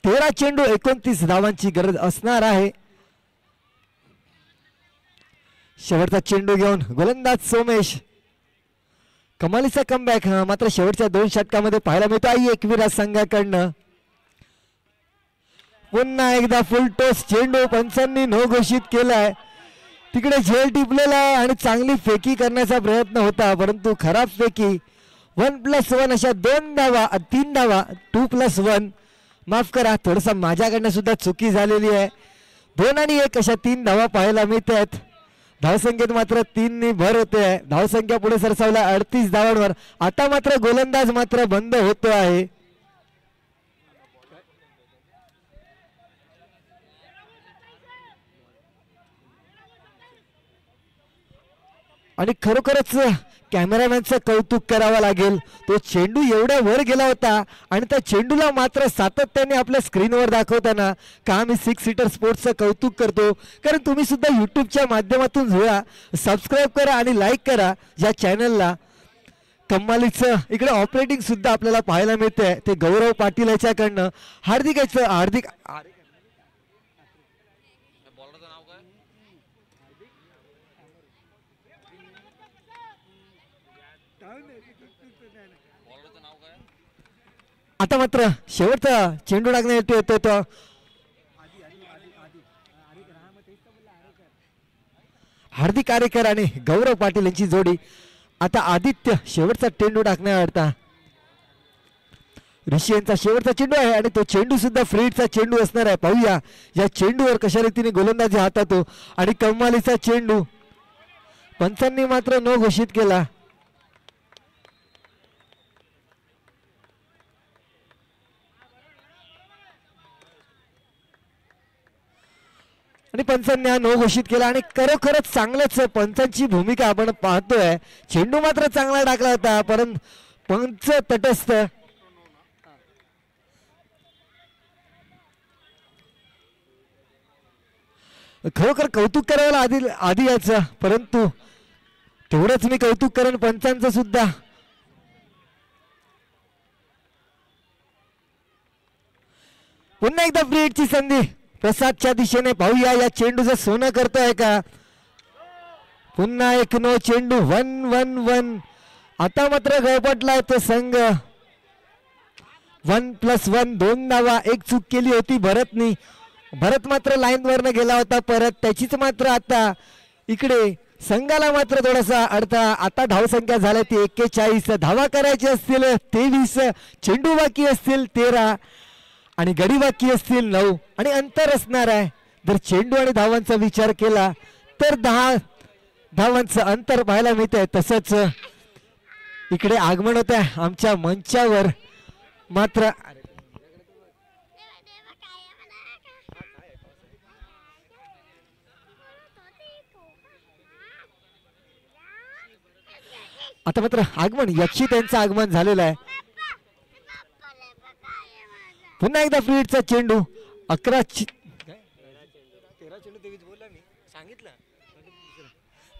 13 चेंडू 29 धावांची गरज असणार आहे. शेवटचा चेंडू घेऊन गोलंदाज सोमेश. कमालीचा कमबॅक मात्र शेवटच्या 2 षटकामध्ये पाहायला मिळतो आई एकविरा संघाकडनं. पुन्हा एकदा फुल टॉस चेंडू पंचांनी नो घोषित केलाय. तिकडे झेल टिपलेला आहे आणि चांगली फेकी करण्याचा प्रयत्न होता परंतु खराब फेकी. 1+1 अशा 2 धावा 3 धावा 2+1. माफ करा थोडसा माझ्याकडनं सुद्धा चुकी झालेली आहे. 2 आणि 1 अशा 3 धावा पाहायला मिळत आहेत. धावसंख्येत मात्र 3 भर होते आहे. धावसंख्या पुढे सरसावला 38 धावांवर. आता मात्र गोलंदाज मात्र बंद होतो आहे. आणि खरोखरच कॅमेरामॅनचं कौतुक करावं लागेल. तो चेंडू एवढ्या वर गेला होता आणि त्या चेंडूला मात्र सातत्याने आपल्या स्क्रीनवर दाखवताना का मी 6 सीटर स्पोर्ट्सचं कौतुक करतो. कारण तुम्ही सुद्धा यूट्यूबच्या माध्यमातून जुळा, सबस्क्राईब करा आणि लाईक करा या चॅनलला. कमालीचं इकडे ऑपरेटिंग सुद्धा आपल्याला पाहायला मिळतंय ते गौरव पाटील याच्याकडनं. हार्दिक बॉलरचं नाव काय? बॉलरचं नाव काय? आता मात्र शेवटचा चेंडू टाकण्यासाठी येतो तो हार्दिक आरेकर आणि गौरव पाटील यांची जोडी. आता आदित्य शेवटचा चेंडू टाकण्याकरता ऋषी यांचा शेवटचा चेंडू आहे आणि तो चेंडू सुद्धा फ्रीडचा चेंडू असणार आहे. पाहूया या चेंडूवर कशा रीतीने गोलंदाजी हातातो आणि कमालीचा चेंडू. पंचांनी मात्र नो घोषित केला. आणि पंचांनी हा नो घोषित केला आणि खरोखरच चांगलंच पंचांची भूमिका आपण पाहतोय. चेंडू मात्र चांगला टाकला होता परंतु पंच तटस्थ. खरोखर कौतुक करायला आधी याचं, परंतु तेवढंच मी कौतुक करेन पंचांचं सुद्धा. पुन्हा एकदा फ्री हिटची संधी प्रसादच्या दिशेने. पाहूया या चेंडूचं सोनं करतोय का. पुन्हा एक नो चेंडू. 1-1-1. आता मात्र गळपटला तो संघ. 1+1 2 धावा. एक चूक केली होती भरतनी. भरत मात्र लाईन वरनं गेला होता परत. त्याचीच मात्र आता इकडे संघाला मात्र थोडासा अडथळा. आता धावसंख्या झाल्या ती 41. धावा करायची असतील 23. चेंडू बाकी असतील 13 आणि गडी बाकी असतील 9 आणि अंतर असणार आहे. जर चेंडू आणि धावांचा विचार केला तर 10 धावांचं अंतर पाहायला मिळतंय. तसंच इकडे आगमन होत आहे आमच्या मंचावर मात्र आता मात्र आगमन यक्षी त्यांचं आगमन झालेलं आहे. पुन्हा एकदा फ्री हिटचा चेंडू. 11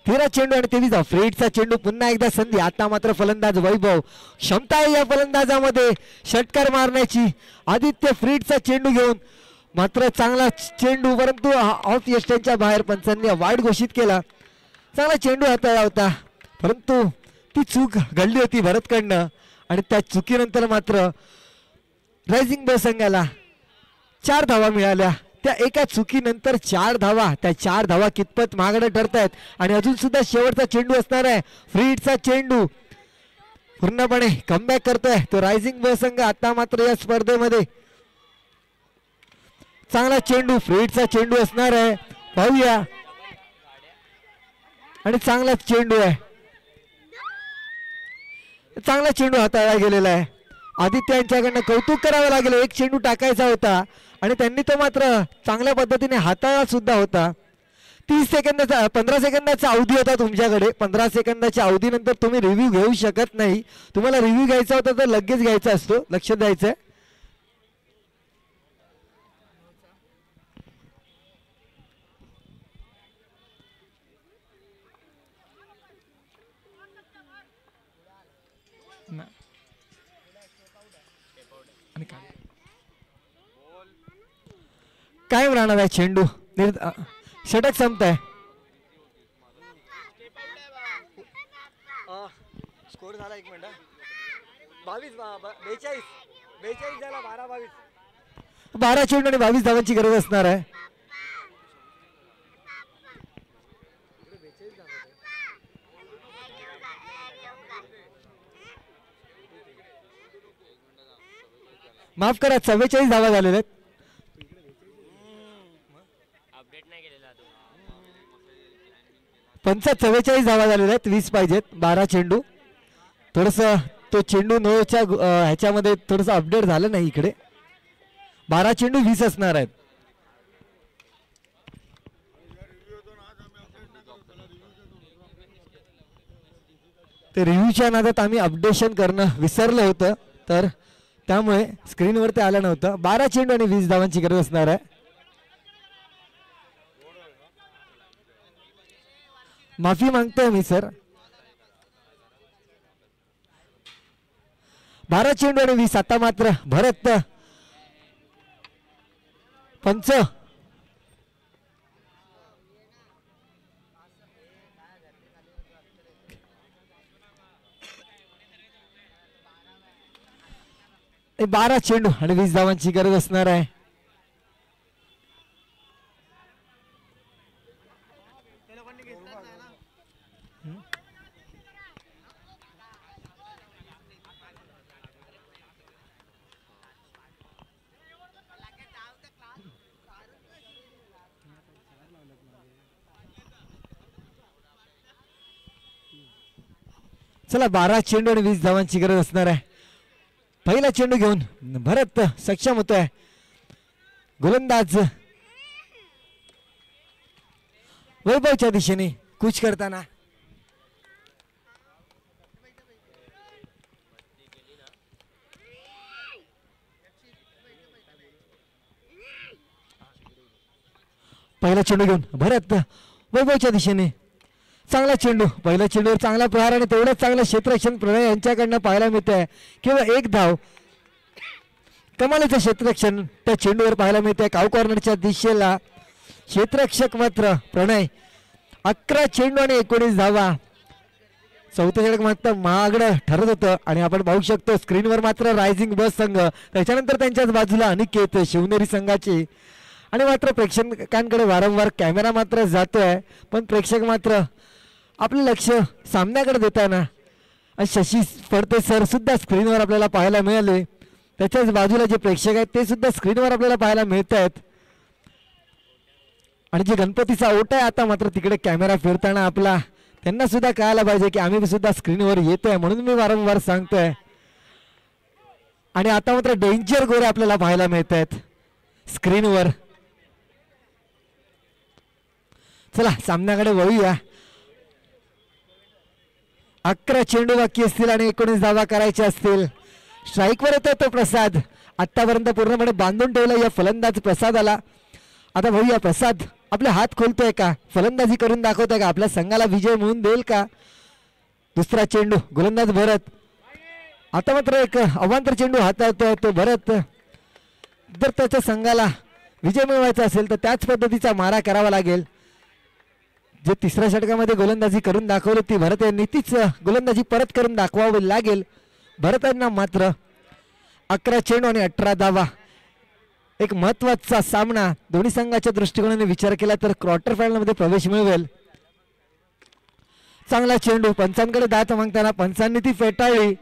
13 चेंडू आणि 23 फ्री हिटचा चेंडू. पुन्हा एकदा संधी. आता मात्र फलंदाज वैभव. क्षमता आहे या फलंदाजामध्ये षटकार मारण्याची. आदित्य फ्री हिटचा चेंडू घेऊन मात्र चांगला चेंडू परंतु ऑफ यष्ट्यांच्या बाहेर पंचांनी वाईड घोषित केला. चांगला चेंडू हाताळला होता परंतु ती चूक घडली होती भरतकडनं आणि त्या चुकीनंतर मात्र रायझिंग ब संघाला 4 धावा मिळाल्या. त्या एका चुकीनंतर 4 धावा. त्या 4 धावा कितपत महागडे ठरतायत आणि अजून सुद्धा शेवटचा चेंडू असणार आहे. फ्री हिटचा चेंडू पूर्णपणे कमबॅक करतोय तो रायझिंग ब संघ. आता मात्र या स्पर्धेमध्ये चांगला चेंडू फ्री हिटचा चेंडू असणार आहे. पाहूया आणि चांगला चेंडू आहे. चांगला चेंडू हाताळला गेलेला आहे. आदित्य यांच्याकडनं कौतुक करावं लागेल. एक चेंडू टाकायचा होता आणि त्यांनी तो मात्र चांगल्या पद्धतीने हाताळला सुद्धा होता. 30 सेकंदाचा 15 सेकंदाचा अवधी होता तुमच्याकडे. 15 सेकंदाच्या अवधीनंतर तुम्ही रिव्ह्यू घेऊ शकत नाही. तुम्हाला रिव्ह्यू घ्यायचा होता तर लगेच घ्यायचा असतो. लक्ष द्यायचं. कायम राहणार आहे चेंडू. षटक संपताय. स्कोर झाला 1 मिनिट. 42 झाला. 12 चेंडू आणि 22 धावांची गरज असणार आहे. माफ करा 44 धावा झालेल्या आहेत. 44 धावा झालेल्या आहेत, 20 पाहिजेत, 12 चेंडू. थोडस तो चेंडू नोच्या ह्याच्यामध्ये थोडस अपडेट झालं नाही इकडे. 12 चेंडू 20 असणार आहेत. ते रिव्ह्यूच्या नादात आम्ही अपडेशन करणं विसरलं होतं, तर त्यामुळे स्क्रीनवर ते आलं नव्हतं. 12 चेंडू आणि 20 धावांची गरज असणार आहे. माफी मागतोय मी सर. 12 चेंडू आणि 20. आता मात्र भरत पंच हे 12 चेंडू आणि 20 धावांची गरज असणार आहे. चला 12 चेंडू आणि 20 धावांची गरज असणार आहे. पहिला चेंडू घेऊन भरत सक्षम होतोय. गोलंदाज वैभवच्या दिशेने कूच करताना पहिला चेंडू घेऊन भरत वैभवच्या दिशेने. चांगला चेंडू, पहिल्या चेंडूवर चांगला प्रहार आणि तेवढंच चांगलं क्षेत्ररक्षण प्रणय यांच्याकडनं पाहायला मिळत आहे. किंवा एक धाव, कमालीचं क्षेत्ररक्षण त्या चेंडूवर पाहायला मिळते. काव कॉर्नरच्या दिशेला क्षेत्ररक्षक मात्र प्रणय. 11 चेंडू आणि 19 धावा. चौथं षटक मात्र महागडं ठरत होतं आणि आपण पाहू शकतो स्क्रीनवर मात्र रायझिंग बस संघ, त्याच्यानंतर त्यांच्याच बाजूला अनिकेत शिवनेरी संघाची. आणि मात्र प्रेक्षकांकडे वारंवार कॅमेरा मात्र जातोय, पण प्रेक्षक मात्र आपलं लक्ष सामन्याकडे देताना शशी फडते सर सुद्धा स्क्रीनवर आपल्याला पाहायला मिळाले. त्याच्याच बाजूला जे प्रेक्षक आहेत ते सुद्धा स्क्रीनवर आपल्याला पाहायला मिळत आहेत. आणि जे गणपतीचा ओट आहे आता मात्र तिकडे कॅमेरा फिरताना आपला त्यांना सुद्धा कळायला पाहिजे की आम्ही सुद्धा स्क्रीनवर येतोय, म्हणून मी वारंवार सांगतोय. आणि आता मात्र डेंजर गोरे आपल्याला पाहायला मिळत आहेत स्क्रीनवर. चला सामन्याकडे वळूया. 11 चेंडू बाकी असतील आणि 19 धावा करायच्या असतील. स्ट्राईकवर येतो तो प्रसाद. आतापर्यंत पूर्णपणे बांधून ठेवला या फलंदाज प्रसादाला. आता बघूया प्रसाद आपले हात खोलतोय का, फलंदाजी करून दाखवतोय का, आपल्या संघाला विजय मिळवून देईल का. दुसरा चेंडू गोलंदाज भरत. आता मात्र एक अवांतर चेंडू हाताळतोय तो भरत. जर त्याच्या संघाला विजय मिळवायचा असेल तर त्याच पद्धतीचा मारा करावा लागेल. जे तिसऱ्या षटकामध्ये गोलंदाजी करून दाखवली ती भरत यांनी तीच गोलंदाजी परत करून दाखवावी लागेल. भरत यांना मात्र 11 चेंडू आणि 18 धावा. एक महत्वाचा सामना दोन्ही संघाच्या दृष्टिकोनाने विचार केला तर क्वार्टर फायनल मध्ये प्रवेश मिळवेल. चांगला चेंडू, पंचांकडे दात मागताना पंचांनी ती फेटाळली.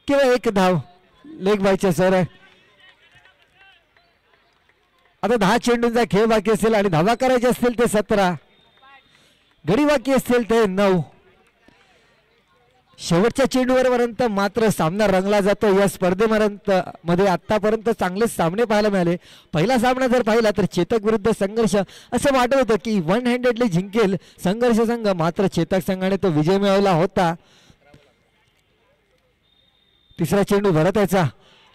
किंवा एक धाव, लेग बायच्या सर आहे. आता 10 चेंडूंचा खेळ बाकी असेल आणि धावा करायचे असतील ते 17, गडी बाकी असतील ते 9. शेवटच्या चेंडूवरपर्यंत मात्र सामना रंगला जातो. या स्पर्धेमध्ये आतापर्यंत चांगलेच सामने पाहायला मिळाले. पहिला सामना जर पाहिला तर चेतक विरुद्ध संघर्ष असं वाटत होतं की 1 हँडेडली जिंकेल संघर्ष संघ, मात्र चेतक संघाने तो विजय मिळवला होता. तिसरा चेंडू भरत याचा.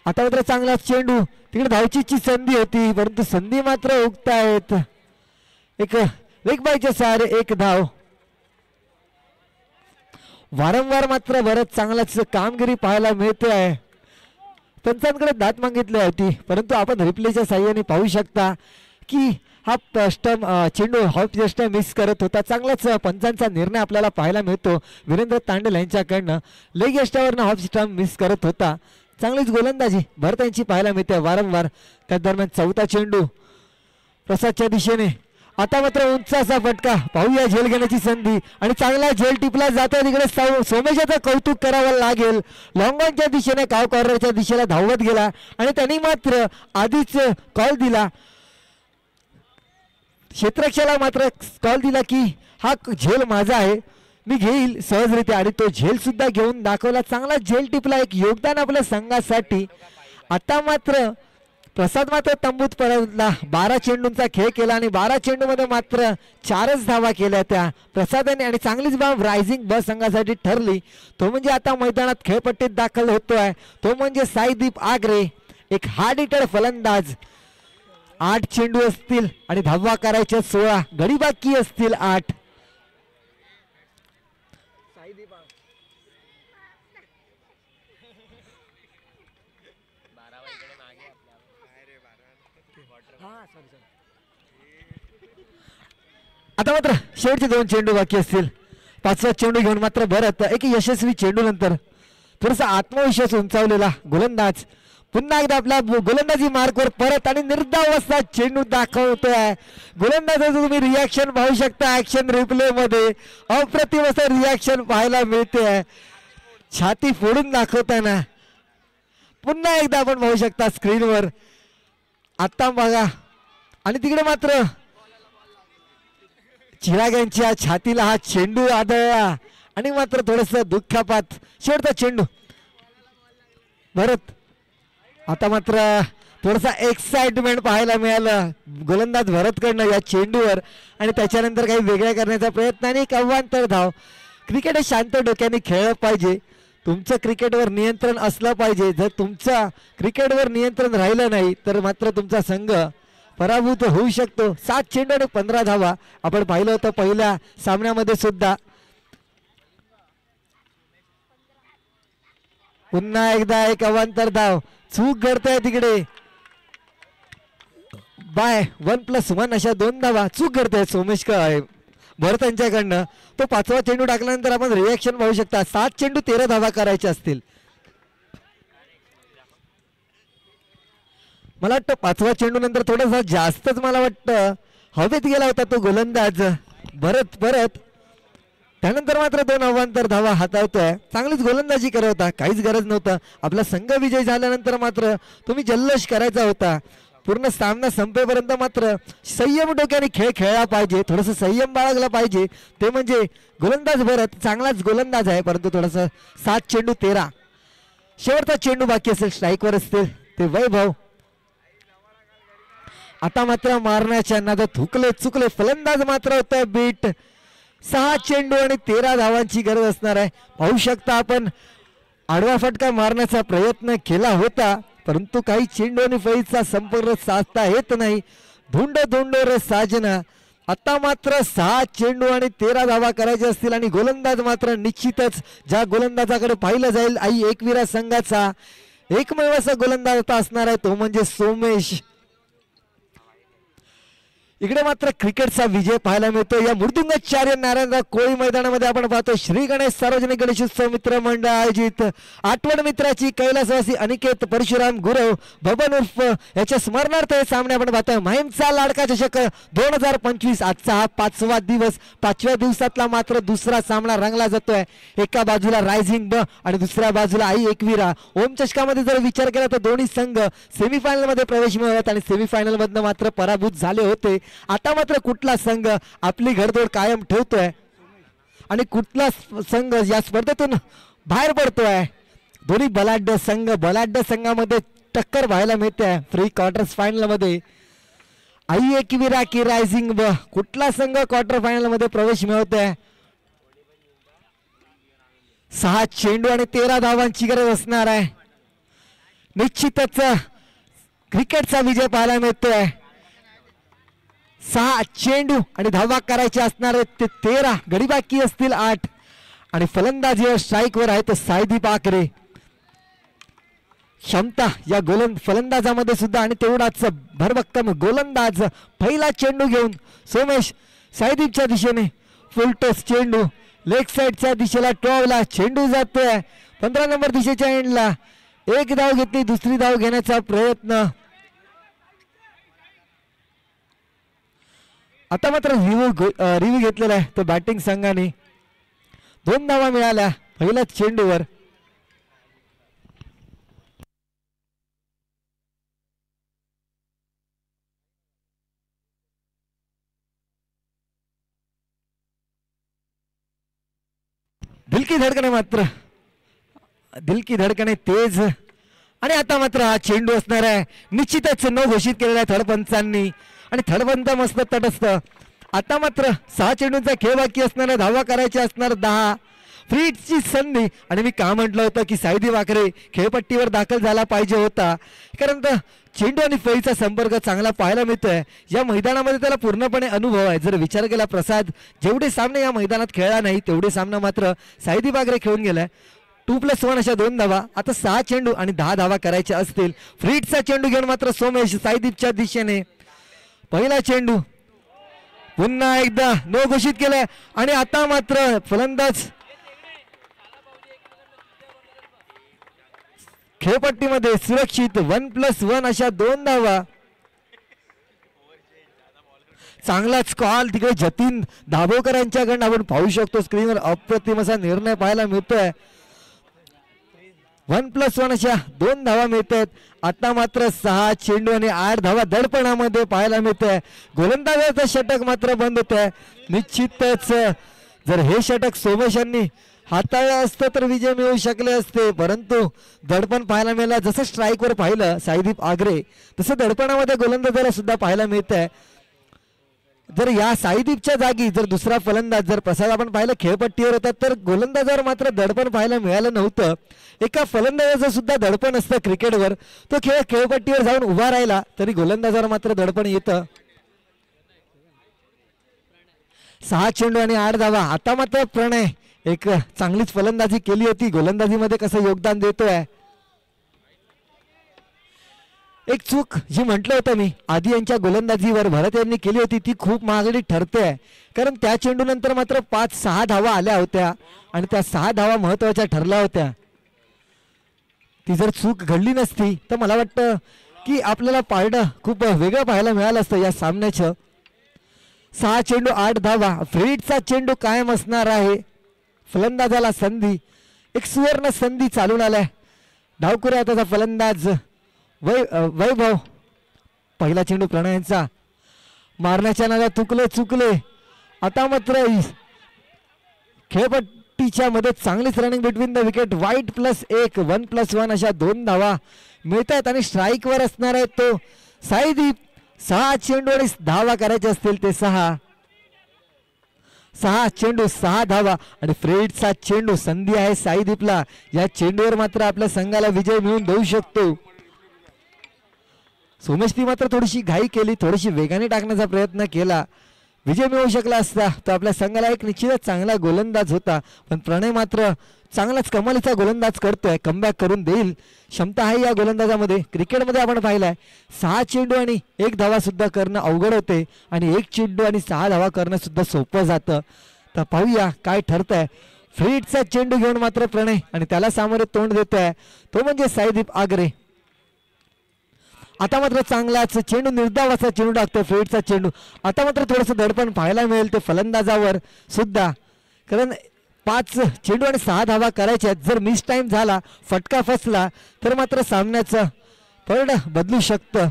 आता मात्र चांगला चेंडू, तिकडे धावचीची संधी होती परंतु संधी मात्र हुकतायत. एक वेग बायच्या सहारे 1 धाव. वारंवार मात्र भरत चांगलाच कामगिरी पाहायला मिळते आहे. पंचांकडे दात मागितली होती परंतु आपण रिप्लेच्या साह्याने पाहू शकता की हा चेंडू हॉफ जस्ट मिस करत होता. चांगलाच पंचांचा निर्णय आपल्याला पाहायला मिळतो वीरेंद्र तांडेल यांच्याकडनं. लेग यष्टावरनं हॉफ स्टंप मिस करत होता. चांगलीच गोलंदाजी भरत यांची पाहायला मिळते वारंवार. त्या दरम्यान चौथा चेंडू प्रसादच्या दिशेने. आता मात्र उंचाचा फटका, पाहूया झेल घेण्याची संधी आणि चांगला झेल टिपला जातो. तिकडे सोमेशाचं कौतुक करावं लागेल. लॉंगॉनच्या दिशेने काव कॉर्नरच्या दिशेला धावत गेला आणि त्यांनी मात्र आधीच कॉल दिला. क्षेत्ररक्षकाला मात्र कॉल दिला की हा झेल माझा आहे, मी घेईल सहजरित्या, आणि तो झेल सुद्धा घेऊन दाखवला. चांगला झेल टिपला, एक योगदान आपल्या संघासाठी. आता मात्र प्रसाद मात्र तंबूत परतला. 12 चेंडूंचा खेळ केला आणि 12 चेंडूमध्ये मात्र 4च धावा केल्या त्या प्रसादाने, आणि चांगलीच बाब रायझिंग ब संघासाठी ठरली. तो म्हणजे आता मैदानात खेळपट्टीत दाखल होतोय, तो म्हणजे साईदीप आगरे, एक हार्ड हिटर फलंदाज. 8 चेंडू असतील आणि धावा करायच्या 16, गडी बाकी असतील 8. आता मात्र शेवटचे 2 चेंडू बाकी असतील. 5वा चेंडू घेऊन मात्र भरत एक यशस्वी चेंडू नंतर थोडासा आत्मविश्वास उंचावलेला गोलंदाज पुन्हा एकदा आपल्या गोलंदाजी मार्कवर परत, आणि निर्धाव असा चेंडू दाखवतोय. गोलंदाजाचं तुम्ही रिॲक्शन पाहू शकता ऍक्शन रिप्ले मध्ये. अप्रतिम असं रिॲक्शन पाहायला मिळते छाती फोडून दाखवताना. पुन्हा एकदा आपण पाहू शकता स्क्रीनवर. आता बघा, आणि तिकडे मात्र चिराग यांच्या छातीला हा चेंडू आदळला आणि मात्र थोडस दुःखापात शेवटचा चेंडू भरत. आता मात्र थोडासा एक्साइटमेंट पाहायला मिळालं गोलंदाज भरतकडनं या चेंडूवर, आणि त्याच्यानंतर काही वेगळ्या करण्याचा प्रयत्न आणि एक अवांतर धाव. क्रिकेट हे शांत डोक्याने खेळलं पाहिजे, तुमचं क्रिकेटवर नियंत्रण असलं पाहिजे. जर तुमचं क्रिकेटवर नियंत्रण राहिलं नाही तर मात्र तुमचा संघ पराभूत होऊ शकतो. 7 चेंडू आणि 15 धावा आपण पाहिलं होतं पहिल्या सामन्यामध्ये सुद्धा. पुन्हा एकदा एक अवांतर धाव, चूक घडते तिकडे बाय 1+1 अशा 2 धावा चूक घडते सोमेश भरत यांच्याकडनं. तो 5वा चेंडू टाकल्यानंतर आपण रिएक्शन पाहू शकता. 7 चेंडू 13 धावा करायचे असतील. मला वाटतं 5वा चेंडू नंतर थोडासा जास्तच मला वाटतं हवेत गेला होता तो गोलंदाज भरत. त्यानंतर मात्र 2 अवांतर धावा हाताळतोय. चांगलीच गोलंदाजी करत होता, काहीच गरज नव्हतं. आपला संघ विजय झाल्यानंतर मात्र तुम्ही जल्लोष करायचा होता. पूर्ण सामना संपेपर्यंत मात्र संयम डोक्याने खेळ खेळला पाहिजे, थोडंसं संयम बाळगला पाहिजे. ते म्हणजे गोलंदाज भरत चांगलाच गोलंदाज आहे, परंतु थोडंसं 7 चेंडू 13. शेवटचा चेंडू बाकी असेल, स्ट्राईकवर असतील ते वैभव. आता मात्र मारण्याच्या नादात चुकले फलंदाज मात्र होतोय बीट. 6 चेंडू आणि 13 धावांची गरज असणार आहे. पाहू शकता आपण आडवा फटका मारण्याचा प्रयत्न केला होता, परंतु काही चेंडू आणि फळीचा संपर्क साधता येत नाही. धुंड रे साजना. आता मात्र 6 चेंडू आणि 13 धावा करायचे असतील, आणि गोलंदाज मात्र निश्चितच ज्या गोलंदाजाकडे पाहिलं जाईल आई एकविरा संघाचा एकमेव असा गोलंदाज आता असणार आहे, तो म्हणजे सोमेश. इकडे मात्र क्रिकेटचा विजय पाहायला मिळतो या मृदुंगाचार्य नारायणराव कोळी मैदानामध्ये. आपण पाहतो श्री गणेश सार्वजनिक गणेशोत्सव मित्र मंडळ आयोजित आठवण मित्राची कैलासवासी अनिकेत परशुराम गुरव भवन उर्फ याच्या स्मरणार्थ हे सामने आपण पाहतोय. माहीमचा लाडका चषक 2025 आजचा हा 5वा दिवस. 5व्या दिवसातला मात्र दुसरा सामना रंगला जातोय. एका बाजूला रायझिंग ब आणि दुसऱ्या बाजूला आई एकविरा. ओम चषकामध्ये जर विचार केला तर दोन्ही संघ सेमीफायनल मध्ये प्रवेश मिळवत आणि सेमीफायनल मधनं मात्र पराभूत झाले होते. आता मात्र कुठला संघ आपली घडदोड कायम ठेवतोय आणि कुठला संघ या स्पर्धेतून बाहेर पडतोय. दोन्ही बलाढ्य संघामध्ये टक्कर पाहायला मिळते प्री क्वार्टर्स फायनल मध्ये. आई एकविरा की रायझिंग ब, कुठला संघ क्वार्टर फायनल मध्ये प्रवेश मिळवतोय. 6 चेंडू आणि 13 धावांची गरज असणार आहे. निश्चितच क्रिकेटचा विजय पाहायला मिळतोय. 6 चेंडू आणि धावा करायचे असणार आहेत ते 13, गडी बाकी असतील 8, आणि फलंदाजीवर स्ट्राईकवर आहे तो साईदीप आकरे. क्षमता या फलंदाजामध्ये सुद्धा आणि तेवढाच भरभक्कम गोलंदाज. पहिला चेंडू घेऊन सोमेश साईदीपच्या दिशेने फुल टॉस चेंडू लेग साईडच्या दिशेला टॉवला चेंडू जातोय 15 नंबर दिशेच्या एंडला. एक धाव घेतली, दुसरी धाव घेण्याचा प्रयत्न. आता मात्र रिव्ह्यू घेतलेला आहे तो बॅटिंग संघाने. 2 धावा मिळाल्या पहिल्याच चेंडूवर. दिल की धडकणे मात्र दिल की धडकणे तेज आणि आता मात्र हा चेंडू असणार आहे निश्चितच नो घोषित केलेला आहे थडपंचांनी आणि थडपंच मस्त तटस्थ. आता मात्र 6 चेंडूंचा खेळ बाकी असणार आहे. धावा करायची असणार 10. फ्रीटची संधी आणि मी का म्हटलं होतं की साईदी वाकरे खेळपट्टीवर दाखल झाला पाहिजे होता कारण चेंडू आणि फळीचा संपर्क चांगला पाहायला मिळतोय. या मैदानामध्ये त्याला पूर्णपणे अनुभव आहे. जर विचार केला प्रसाद जेवढे सामने या मैदानात खेळला नाही तेवढे सामना मात्र साईदी वाकरे खेळून गेलाय. 2+1 अशा 2 धावा. आता 6 चेंडू आणि 10 धावा करायच्या असतील. फ्रीटचा चेंडू घेऊन मात्र सोमेश साईदीपच्या दिशेने पहिला चेंडू पुन्हा एकदा नो घोषित केलाय आणि आता मात्र फलंदाज खेळपट्टीमध्ये सुरक्षित 1+1 अशा 2 धावा. चांगलाच कॉल तिकडे जतीन दाभोळकर यांच्याकडून आपण पाहू शकतो स्क्रीनवर. अप्रतिम असा निर्णय पाहायला मिळतोय. 1+1 अशा 2 धावा मिळत आहेत. आता मात्र 6 चेंडू आणि 8 धावा दडपणामध्ये पाहायला मिळत आहे. गोलंदाजाचं षटक मात्र बंद होत आहे. निश्चितच जर हे षटक सोमेश यांनी हाताळलं असतं तर विजय मिळू शकले असते परंतु दडपण पाहायला मिळालं. जसं स्ट्राईकवर पाहिलं साईदीप आगरे तसं दडपणामध्ये गोलंदाजाला सुद्धा पाहायला मिळत आहे. जर या साईदीपच्या जागी जर दुसरा फलंदाज जर प्रसाद आपण पाहिलं खेळपट्टीवर होता तर गोलंदाजावर मात्र दडपण पाहायला मिळालं नव्हतं. एका फलंदाजाचं सुद्धा दडपण असतं क्रिकेटवर. तो खेळपट्टीवर जाऊन उभा राहिला तरी गोलंदाजावर मात्र दडपण येतं. 6 चेंडू आणि 8 धावा. आता मात्र प्रणय एक चांगलीच फलंदाजी केली होती. गोलंदाजीमध्ये कसं योगदान देतोय. एक चूक जी म्हटलं होतं मी आधी यांच्या गोलंदाजीवर भरत यांनी केली होती ती खूप महागडी ठरते आहे कारण त्या चेंडू नंतर मात्र 5-6 धावा आल्या होत्या आणि त्या 6 धावा महत्वाच्या ठरल्या होत्या. ती जर चूक घडली नसती तर मला वाटतं की आपल्याला पारडं खूप वेगळं पाहायला मिळालं असतं या सामन्याचं. 6 चेंडू 8 धावा. फ्रीडचा चेंडू कायम असणार आहे. फलंदाजाला संधी एक सुवर्ण संधी चालून आलाय. डावकुऱ्या त्याचा फलंदाज वैभव. पहिला चेंडू प्रणयांचा मारण्याच्या नादात चुकले. आता मात्र खेळपट्टीच्या मध्ये चांगलीच रनिंग बिटवीन द विकेट. वाईट +1 1+1 अशा 2 धावा मिळत आहेत आणि स्ट्राईकवर असणार आहे तो साईदीप. 6 चेंडू आणि धावा करायचे असतील ते 6 चेंडू 6 धावा आणि फ्रेडचा चेंडू संधी आहे साईदीपला. या चेंडूवर मात्र आपल्या संघाला विजय मिळवून देऊ शकतो. सोमेशनी मात्र थोडीशी घाई केली. थोडीशी वेगाने टाकण्याचा प्रयत्न केला. विजय मिळवू शकला असता तो आपल्या संघाला एक निश्चितच चांगला गोलंदाज होता पण प्रणय मात्र चांगलाच कमालीचा गोलंदाज करतोय. कमबॅक करून देईल क्षमता आहे या गोलंदाजामध्ये. क्रिकेटमध्ये आपण पाहिलंय 6 चेंडू आणि 1 धावा सुद्धा करणं अवघड होते आणि 1 चेंडू आणि 6 धावा करणं सुद्धा सोपं जातं. तर पाहूया काय ठरतंय. फ्रीडचा चेंडू घेऊन मात्र प्रणय आणि त्याला सामोरे तोंड देतोय तो म्हणजे साईदीप आगरे. आता मात्र चांगलाच चेंडू निर्धावाचा चेंडू टाकतोय फ्रीडचा चेंडू. आता मात्र थोडंसं दडपण पाहायला मिळेल ते फलंदाजावर सुद्धा कारण 5 चेंडू आणि 6 धावा करायच्या. जर मिस टाइम झाला फटका फसला तर मात्र सामन्याचं पड बदलू शकतं.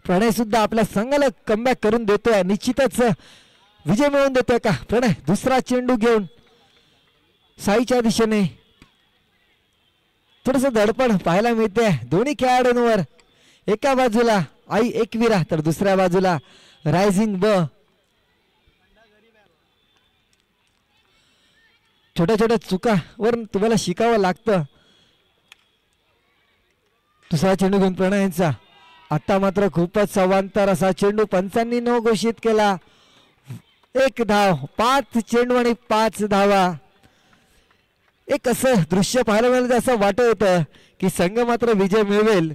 प्रणय सुद्धा आपल्या संघाला कमबॅक करून देतोय. निश्चितच विजय मिळवून देतोय का प्रणय. दुसरा चेंडू घेऊन साईच्या दिशेने थोडस दडपण पाहायला मिळते दोन्ही खेळाडूंवर. एका बाजूला आई एकविरा तर दुसऱ्या बाजूला रायझिंग ब. छोट्या छोट्या चुकावर तुम्हाला शिकावं लागतं. दुसरा चेंडू घेऊन प्रणयांचा. आता मात्र खूपच सवांतर असा चेंडू पंचांनी नो घोषित केला. 1 धाव. 5 चेंडू आणि 5 धावा. एक असं दृश्य पाहायला मिळालं असं वाटत होतं की संघ मात्र विजय मिळवेल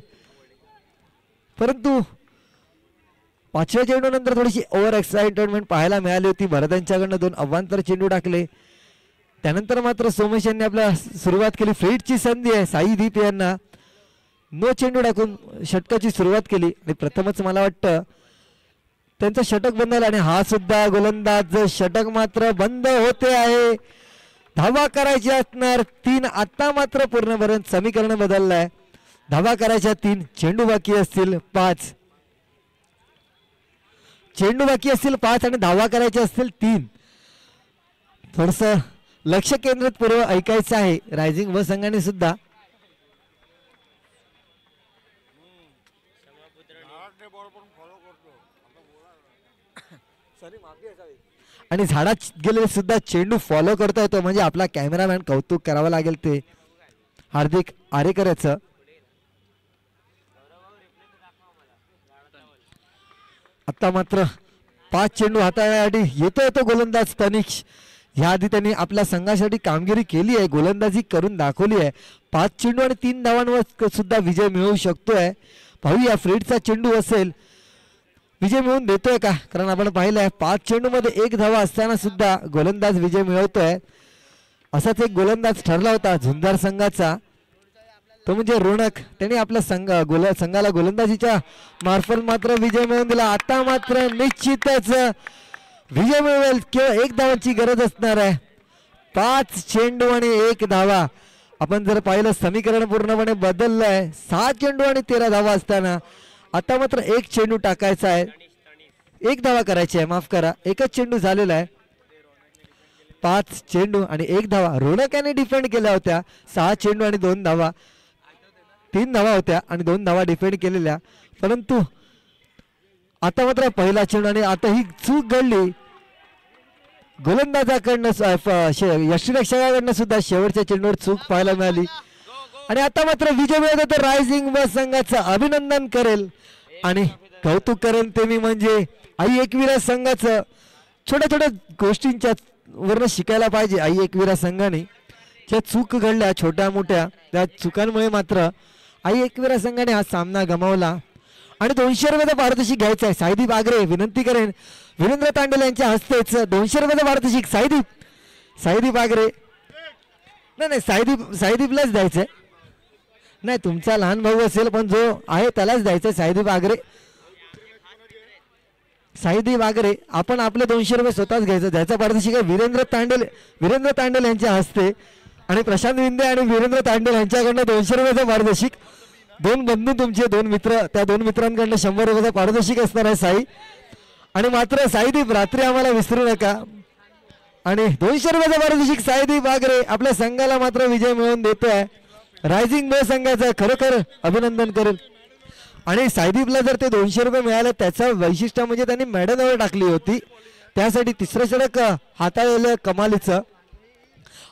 परंतु 5व्या चेंडू नंतर थोडीशी ओव्हर एक्साइटमेंट पाहायला मिळाली होती. भरत यांच्याकडनं 2 अवांतर चेंडू टाकले. त्यानंतर मात्र सोमेश यांनी आपल्या सुरुवात केली. फ्रीडची संधी आहे साईदीप यांना. नो चेंडू टाकून षटकाची सुरुवात केली आणि प्रथमच मला वाटतं त्यांचं षटक बंद झालं आणि हा सुद्धा गोलंदाज षटक मात्र बंद होते आहे. धावा करायची असणार 3. आता मात्र पूर्णपणे समीकरण बदललंय. धावा करायच्या 3. चेंडू बाकी असतील 5. चेंडू बाकी असतील 5 आणि धावा करायच्या असतील 3. थोडस लक्ष केंद्रित पूर्व ऐकायचं आहे रायझिंग व संघाने सुद्धा. झाडातले बॉल पण फॉलो करतो आता बोला. आणि झाडात गेलेले सुद्धा चेंडू फॉलो करता येतो म्हणजे आपला कॅमेरामॅन कौतुक करावं लागेल ते हार्दिक आरेकरचं. आता मात्र 5 चेंडू हाताळण्यासाठी येतो गोलंदाज तनिष. याआधी त्यांनी आपल्या संघासाठी कामगिरी केली आहे, गोलंदाजी करून दाखवली आहे. 5 चेंडू आणि 3 धावांवर सुद्धा विजय मिळवू शकतोय. पाहूया फ्रीडचा चेंडू असेल विजय मिळवून देतोय का, कारण आपण पाहिलंय 5 चेंडू मध्ये 1 धावा असताना सुद्धा गोलंदाज विजय मिळवतोय. असाच एक गोलंदाज ठरला होता झुंजार संघाचा, तो म्हणजे रोनक. त्यांनी आपल्या संघाला गोलंदाजीच्या मार्फत मात्र विजय मिळवून दिला. आता मात्र निश्चितच विजय मिळवेल, केवळ 1 धावांची गरज असणार आहे. 5 चेंडू आणि 1 धावा. आपण जर पाहिलं समीकरण पूर्णपणे बदललंय. 6 चेंडू आणि 13 धावा असताना आता मात्र 1 चेंडू टाकायचा आहे, 1 धावा करायची आहे, माफ करा 1च चेंडू झालेला आहे. 5 चेंडू आणि 1 धावा रोनक यांनी डिफेंड केल्या होत्या. 6 चेंडू आणि 2 धावा, 3 धावा होत्या आणि 2 धावा डिफेंड केलेल्या. परंतु आता मात्र पहिला चेंडू आणि आता ही चूक घडली गोलंदाजाकडनं, यष्टीरक्षकाकडनं सुद्धा शेवटच्या चेंडूवर चूक पाहायला मिळाली. आणि आता मात्र विजय मिळवतो तर रायझिंग व संघाचं अभिनंदन करेल आणि कौतुक करेल ते मी म्हणजे आई एकविरा संघाचं. छोट्या छोट्या गोष्टींच्या वरनं शिकायला पाहिजे आई एकविरा संघाने. ज्या चूक घडल्या छोट्या मोठ्या त्या चुकांमुळे मात्र आई एकविरा संघाने हा सामना गमावला. आणि 200 रुपयाचा पारितोषिक घ्यायचा आहे. साईदीप आगरे विनंती करेन वीरेंद्र तांडेल यांच्या हस्तेच 200 रुपयाचं पारितोषिक. साईदीप आगरे नाही साईदीपलाच द्यायचंय. नाही तुमचा लहान भाऊ असेल पण जो आहे त्यालाच द्यायचंय. साईदीप आगरे आपण आपले 200 रुपये स्वतःच घ्यायचं. ज्याचा पारितोषिक आहे वीरेंद्र तांडेल यांच्या हस्ते आणि प्रशांत विंदे आणि वीरेंद्र तांडेल यांच्याकडनं 200 रुपयाचं पारितोषिक. 2 बंधू तुमचे 2 मित्र, त्या 2 मित्रांकडनं 100 रुपयाचं पारितोषिक असणार आहे साई. आणि मात्र साईदीप रात्री आम्हाला विसरू नका. आणि 200 रुपयाचं पारितोषिक साईदीप आगरे आपल्या संघाला मात्र विजय मिळवून देतोय. रायझिंग ब संघाचं खरोखर अभिनंदन करेल. आणि साईदीपला जर ते 200 रुपये मिळाले त्याचं वैशिष्ट्य म्हणजे त्यांनी मॅडनवर टाकली होती, त्यासाठी 3रं षटक हाताळलेलं कमालीचं.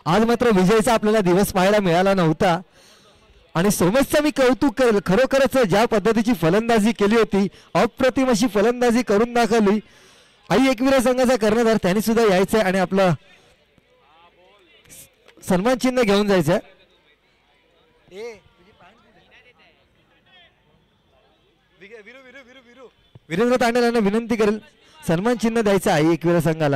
आज मात्र विजयचा आपल्याला दिवस पाहायला मिळाला नव्हता. आणि सोमेशचं मी कौतुक करेल, खरोखरच ज्या पद्धतीची फलंदाजी केली होती, अप्रतिम अशी फलंदाजी करून दाखवली. आई एकविरा संघाचा कर्णधार त्यांनी सुद्धा यायचंय आणि आपलं सन्मान चिन्ह घेऊन जायचंय. वीरेंद्र तांडेल यांना विनंती करेल सन्मान चिन्ह द्यायचं आई एकविरा संघाला.